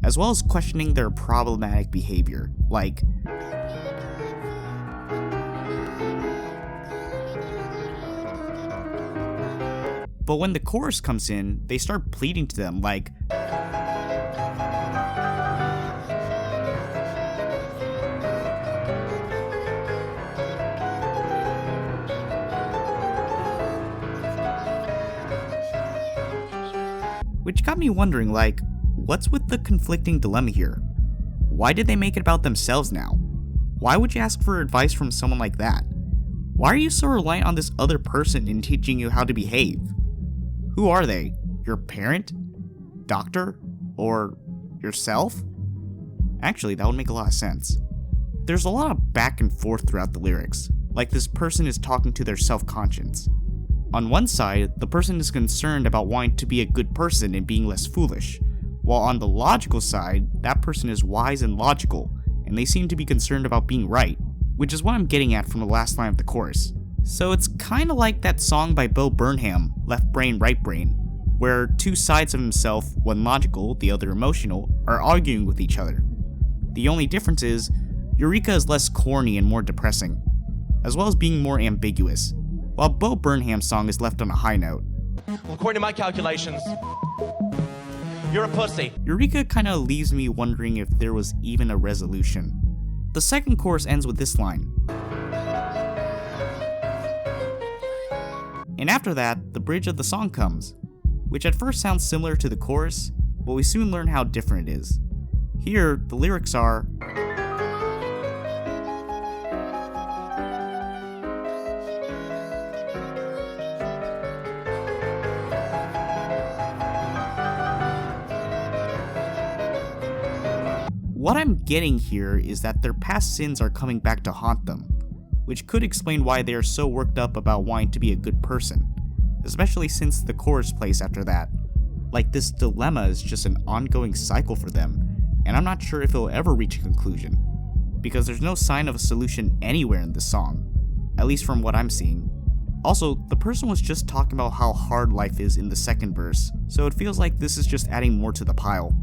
as well as questioning their problematic behavior, like, But when the chorus comes in, they start pleading to them like, which got me wondering, like, what's with the conflicting dilemma here? Why did they make it about themselves now? Why would you ask for advice from someone like that? Why are you so reliant on this other person in teaching you how to behave? Who are they? Your parent? Doctor? Or yourself? Actually, that would make a lot of sense. There's a lot of back and forth throughout the lyrics, like this person is talking to their self-conscience. On one side, the person is concerned about wanting to be a good person and being less foolish, while on the logical side, that person is wise and logical, and they seem to be concerned about being right, which is what I'm getting at from the last line of the chorus. So it's kinda like that song by Bo Burnham, Left Brain, Right Brain, where two sides of himself, one logical, the other emotional, are arguing with each other. The only difference is, Eureka is less corny and more depressing, as well as being more ambiguous, while Bo Burnham's song is left on a high note. Well, according to my calculations, you're a pussy. Eureka kinda leaves me wondering if there was even a resolution. The second chorus ends with this line. And after that, the bridge of the song comes, which at first sounds similar to the chorus, but we soon learn how different it is. Here, the lyrics are, what I'm getting here is that their past sins are coming back to haunt them, which could explain why they are so worked up about wanting to be a good person, especially since the chorus plays after that. Like, this dilemma is just an ongoing cycle for them, and I'm not sure if it'll ever reach a conclusion, because there's no sign of a solution anywhere in this song, at least from what I'm seeing. Also, the person was just talking about how hard life is in the second verse, so it feels like this is just adding more to the pile.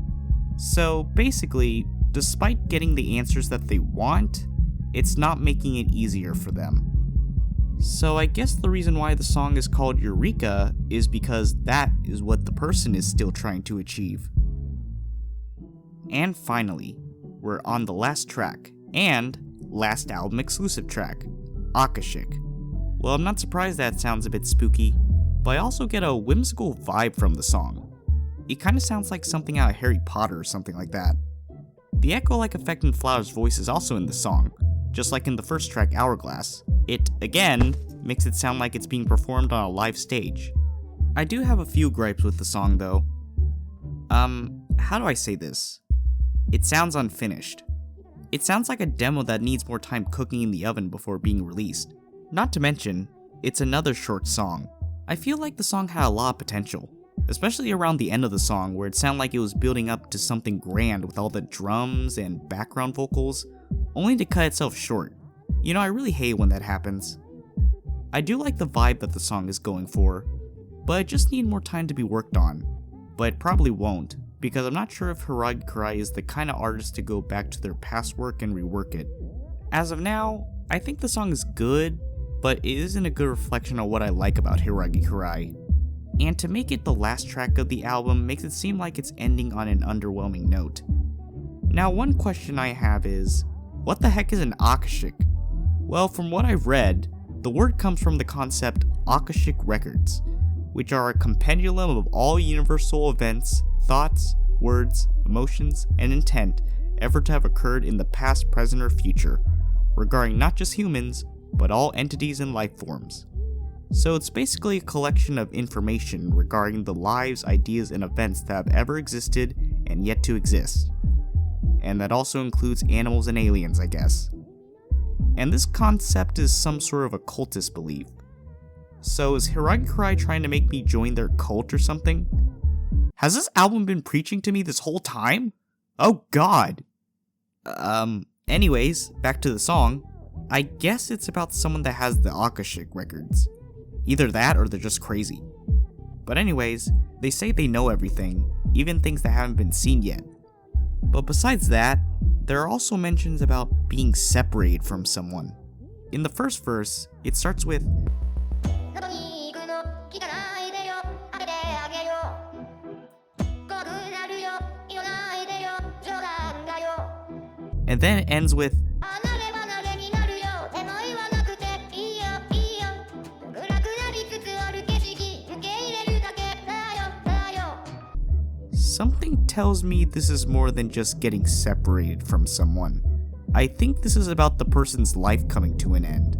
So basically, despite getting the answers that they want, it's not making it easier for them. So I guess the reason why the song is called Eureka is because that is what the person is still trying to achieve. And finally, we're on the last track, and last album exclusive track, Akashic. Well, I'm not surprised that sounds a bit spooky, but I also get a whimsical vibe from the song. It kinda sounds like something out of Harry Potter or something like that. The echo-like effect in Flower's voice is also in the song, just like in the first track, Hourglass. It, again, makes it sound like it's being performed on a live stage. I do have a few gripes with the song though. How do I say this? It sounds unfinished. It sounds like a demo that needs more time cooking in the oven before being released. Not to mention, it's another short song. I feel like the song had a lot of potential, especially around the end of the song where it sounded like it was building up to something grand with all the drums and background vocals, only to cut itself short. You know, I really hate when that happens. I do like the vibe that the song is going for, but it just needs more time to be worked on. But it probably won't, because I'm not sure if Hiiragi Kirai is the kind of artist to go back to their past work and rework it. As of now, I think the song is good, but it isn't a good reflection of what I like about Hiiragi Kirai. And to make it the last track of the album makes it seem like it's ending on an underwhelming note. Now, one question I have is, what the heck is an Akashic? Well, from what I've read, the word comes from the concept Akashic records, which are a compendium of all universal events, thoughts, words, emotions, and intent ever to have occurred in the past, present, or future, regarding not just humans, but all entities and life forms. So it's basically a collection of information regarding the lives, ideas, and events that have ever existed and yet to exist. And that also includes animals and aliens, I guess. And this concept is some sort of occultist belief. So is Hiiragi Kirai trying to make me join their cult or something? Has this album been preaching to me this whole time? Oh god! Anyways, back to the song. I guess it's about someone that has the Akashic records. Either that or they're just crazy. But anyways, they say they know everything, even things that haven't been seen yet. But besides that, there are also mentions about being separated from someone. In the first verse, it starts with then it ends with something tells me this is more than just getting separated from someone. I think this is about the person's life coming to an end.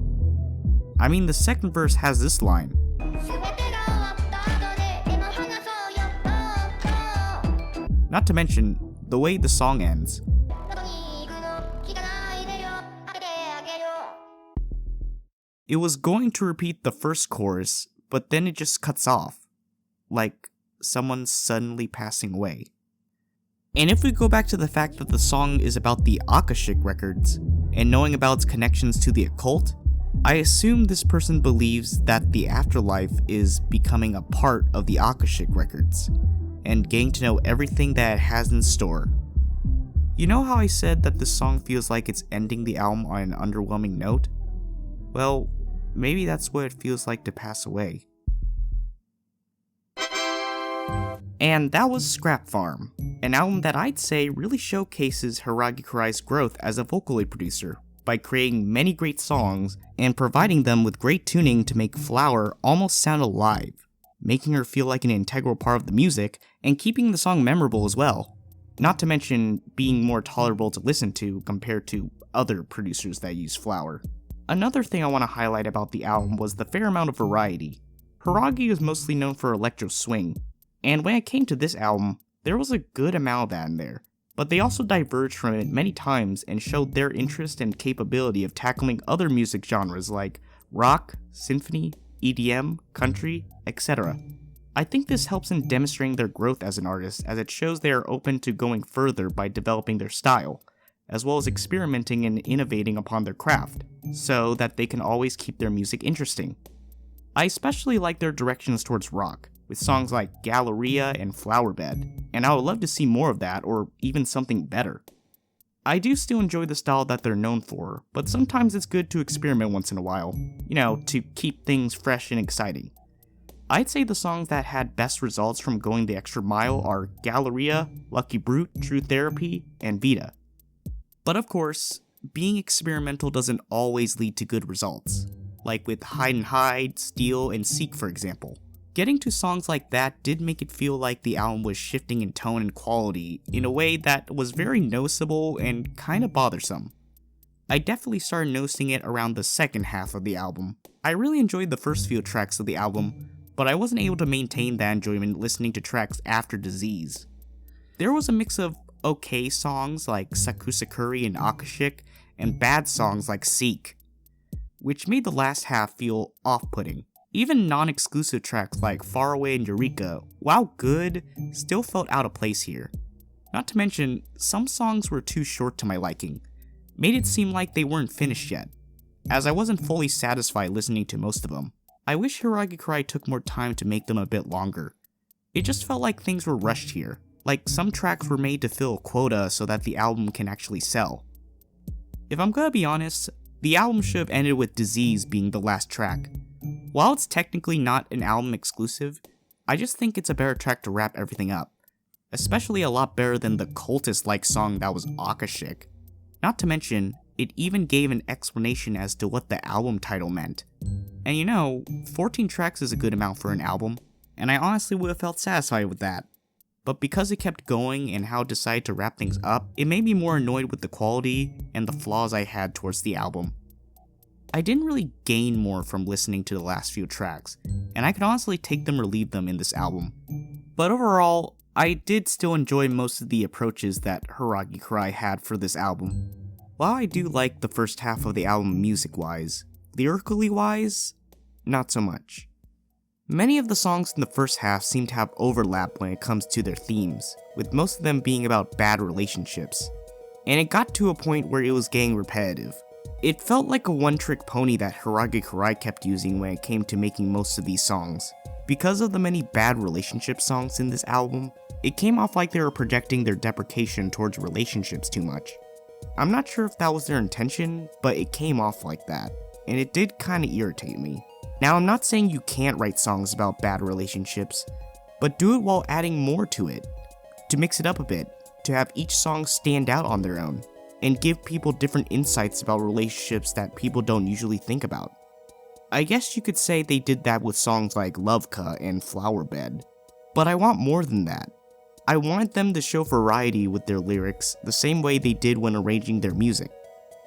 I mean, the second verse has this line. Not to mention the way the song ends. It was going to repeat the first chorus, but then it just cuts off. Like someone's suddenly passing away. And if we go back to the fact that the song is about the Akashic records, and knowing about its connections to the occult, I assume this person believes that the afterlife is becoming a part of the Akashic records, and getting to know everything that it has in store. You know how I said that this song feels like it's ending the album on an underwhelming note? Well, maybe that's what it feels like to pass away. And that was Scrap Farm, an album that I'd say really showcases Hiiragi Kirai's growth as a Vocaloid producer by creating many great songs and providing them with great tuning to make Flower almost sound alive, making her feel like an integral part of the music and keeping the song memorable as well. Not to mention being more tolerable to listen to compared to other producers that use Flower. Another thing I want to highlight about the album was the fair amount of variety. Hiiragi is mostly known for electro swing, and when it came to this album, there was a good amount of that in there, but they also diverged from it many times and showed their interest and capability of tackling other music genres like rock, symphony, EDM, country, etc. I think this helps in demonstrating their growth as an artist, as it shows they are open to going further by developing their style, as well as experimenting and innovating upon their craft, so that they can always keep their music interesting. I especially like their directions towards rock, with songs like Galleria and Flowerbed, and I would love to see more of that, or even something better. I do still enjoy the style that they're known for, but sometimes it's good to experiment once in a while, to keep things fresh and exciting. I'd say the songs that had best results from going the extra mile are Galleria, Lucky Brute, True Therapy, and Vita. But of course, being experimental doesn't always lead to good results, like with Hide and Hide, Steal, and Seek for example. Getting to songs like that did make it feel like the album was shifting in tone and quality in a way that was very noticeable and kinda bothersome. I definitely started noticing it around the second half of the album. I really enjoyed the first few tracks of the album, but I wasn't able to maintain that enjoyment listening to tracks after Disease. There was a mix of okay songs like Sakusakuri and Akashic, and bad songs like Seek, which made the last half feel off-putting. Even non-exclusive tracks like Far Away and Eureka, while good, still felt out of place here. Not to mention, some songs were too short to my liking, made it seem like they weren't finished yet, as I wasn't fully satisfied listening to most of them. I wish Hiiragi Kirai took more time to make them a bit longer. It just felt like things were rushed here, like some tracks were made to fill a quota so that the album can actually sell. If I'm gonna be honest, the album should have ended with Disease being the last track. While it's technically not an album exclusive, I just think it's a better track to wrap everything up, especially a lot better than the cultist-like song that was Akashic. Not to mention, it even gave an explanation as to what the album title meant. And 14 tracks is a good amount for an album, and I honestly would have felt satisfied with that. But because it kept going and how it decided to wrap things up, it made me more annoyed with the quality and the flaws I had towards the album. I didn't really gain more from listening to the last few tracks, and I could honestly take them or leave them in this album. But overall, I did still enjoy most of the approaches that Hiiragi Kirai had for this album. While I do like the first half of the album music-wise, lyrically-wise, not so much. Many of the songs in the first half seem to have overlap when it comes to their themes, with most of them being about bad relationships. And it got to a point where it was getting repetitive. It felt like a one-trick pony that Hiiragi Kirai kept using when it came to making most of these songs. Because of the many bad relationship songs in this album, it came off like they were projecting their deprecation towards relationships too much. I'm not sure if that was their intention, but it came off like that, and it did kinda irritate me. Now, I'm not saying you can't write songs about bad relationships, but do it while adding more to it, to mix it up a bit, to have each song stand out on their own, and give people different insights about relationships that people don't usually think about. I guess you could say they did that with songs like Loveka and Flower Bed, but I want more than that. I wanted them to show variety with their lyrics the same way they did when arranging their music.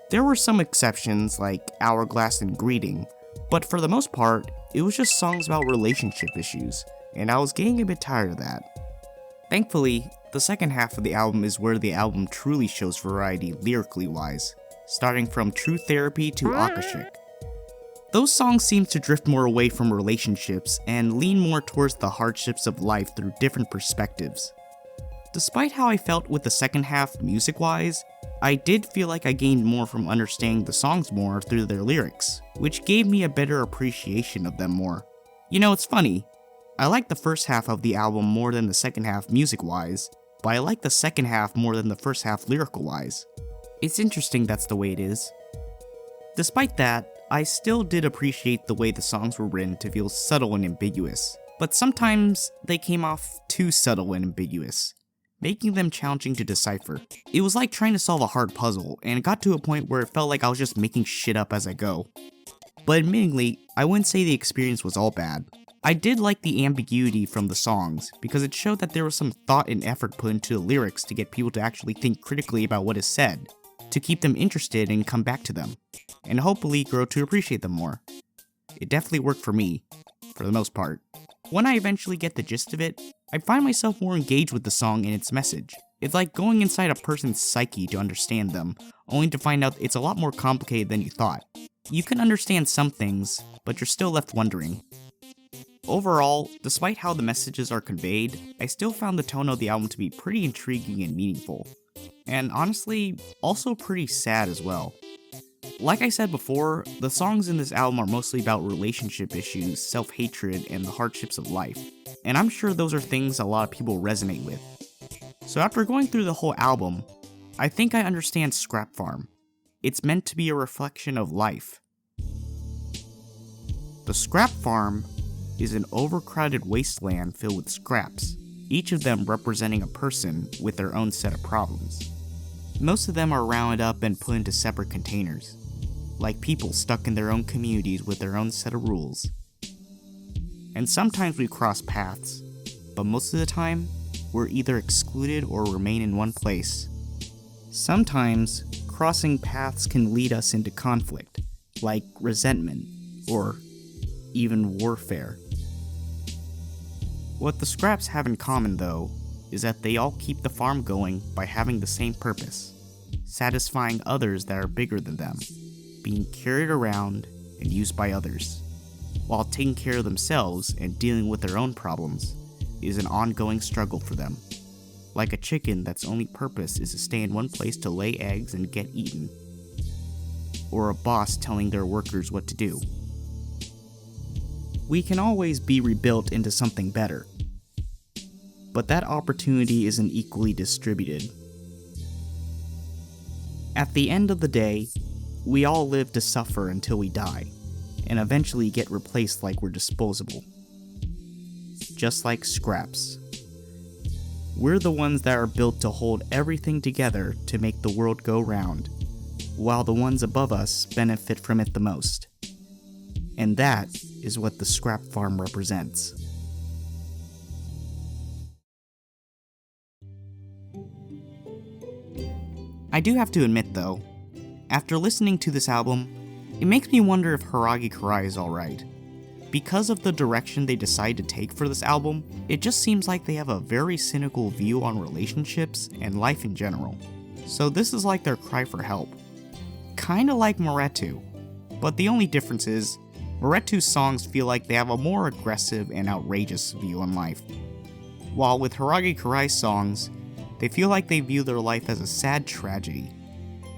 There were some exceptions like Hourglass and Greeting, but for the most part, it was just songs about relationship issues, and I was getting a bit tired of that. Thankfully, the second half of the album is where the album truly shows variety lyrically wise, starting from True Therapy to Akashik. Those songs seem to drift more away from relationships and lean more towards the hardships of life through different perspectives. Despite how I felt with the second half music-wise, I did feel like I gained more from understanding the songs more through their lyrics, which gave me a better appreciation of them more. You know, it's funny, I like the first half of the album more than the second half music-wise, but I like the second half more than the first half lyrical-wise. It's interesting that's the way it is. Despite that, I still did appreciate the way the songs were written to feel subtle and ambiguous, but sometimes they came off too subtle and ambiguous, making them challenging to decipher. It was like trying to solve a hard puzzle, and it got to a point where it felt like I was just making shit up as I go. But admittingly, I wouldn't say the experience was all bad. I did like the ambiguity from the songs, because it showed that there was some thought and effort put into the lyrics to get people to actually think critically about what is said, to keep them interested and come back to them, and hopefully grow to appreciate them more. It definitely worked for me, for the most part. When I eventually get the gist of it, I find myself more engaged with the song and its message. It's like going inside a person's psyche to understand them, only to find out it's a lot more complicated than you thought. You can understand some things, but you're still left wondering. Overall, despite how the messages are conveyed, I still found the tone of the album to be pretty intriguing and meaningful. And honestly, also pretty sad as well. Like I said before, the songs in this album are mostly about relationship issues, self-hatred, and the hardships of life. And I'm sure those are things a lot of people resonate with. So after going through the whole album, I think I understand Scrap Farm. It's meant to be a reflection of life. The Scrap Farm is an overcrowded wasteland filled with scraps, each of them representing a person with their own set of problems. Most of them are rounded up and put into separate containers, like people stuck in their own communities with their own set of rules. And sometimes we cross paths, but most of the time, we're either excluded or remain in one place. Sometimes, crossing paths can lead us into conflict, like resentment, or even warfare. What the scraps have in common, though, is that they all keep the farm going by having the same purpose, satisfying others that are bigger than them, being carried around and used by others, while taking care of themselves and dealing with their own problems is an ongoing struggle for them, like a chicken that's only purpose is to stay in one place to lay eggs and get eaten, or a boss telling their workers what to do. We can always be rebuilt into something better, but that opportunity isn't equally distributed. At the end of the day, we all live to suffer until we die, and eventually get replaced like we're disposable. Just like scraps. We're the ones that are built to hold everything together to make the world go round, while the ones above us benefit from it the most. And that is what the Scrap Farm represents. I do have to admit though, after listening to this album, it makes me wonder if Hiiragi Kirai is alright. Because of the direction they decide to take for this album, it just seems like they have a very cynical view on relationships and life in general. So this is like their cry for help. Kinda like Moretu, but the only difference is, Moretu's songs feel like they have a more aggressive and outrageous view on life, while with Hiiragi Kirai's songs, they feel like they view their life as a sad tragedy.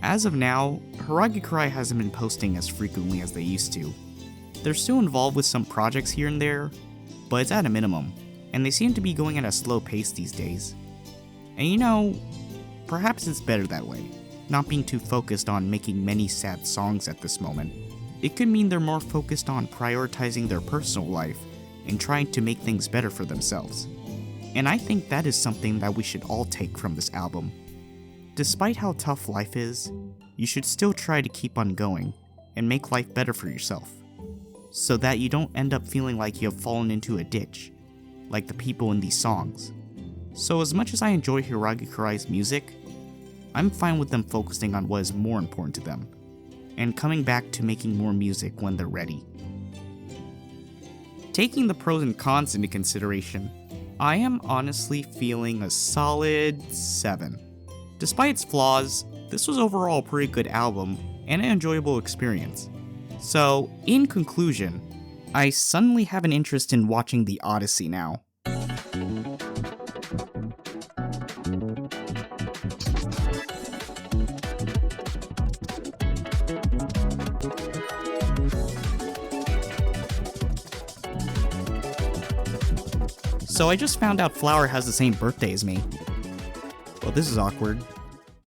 As of now, Hiiragi Kirai hasn't been posting as frequently as they used to. They're still involved with some projects here and there, but it's at a minimum, and they seem to be going at a slow pace these days. And you know, perhaps it's better that way, not being too focused on making many sad songs at this moment. It could mean they're more focused on prioritizing their personal life and trying to make things better for themselves. And I think that is something that we should all take from this album. despite how tough life is, you should still try to keep on going and make life better for yourself, so that you don't end up feeling like you have fallen into a ditch, like the people in these songs. So as much as I enjoy Hiiragi Kirai's music, I'm fine with them focusing on what is more important to them, and coming back to making more music when they're ready. Taking the pros and cons into consideration, I am honestly feeling a solid 7. Despite its flaws, this was overall a pretty good album and an enjoyable experience. So, in conclusion, I suddenly have an interest in watching The Odyssey now. So I just found out Flower has the same birthday as me. Well, this is awkward.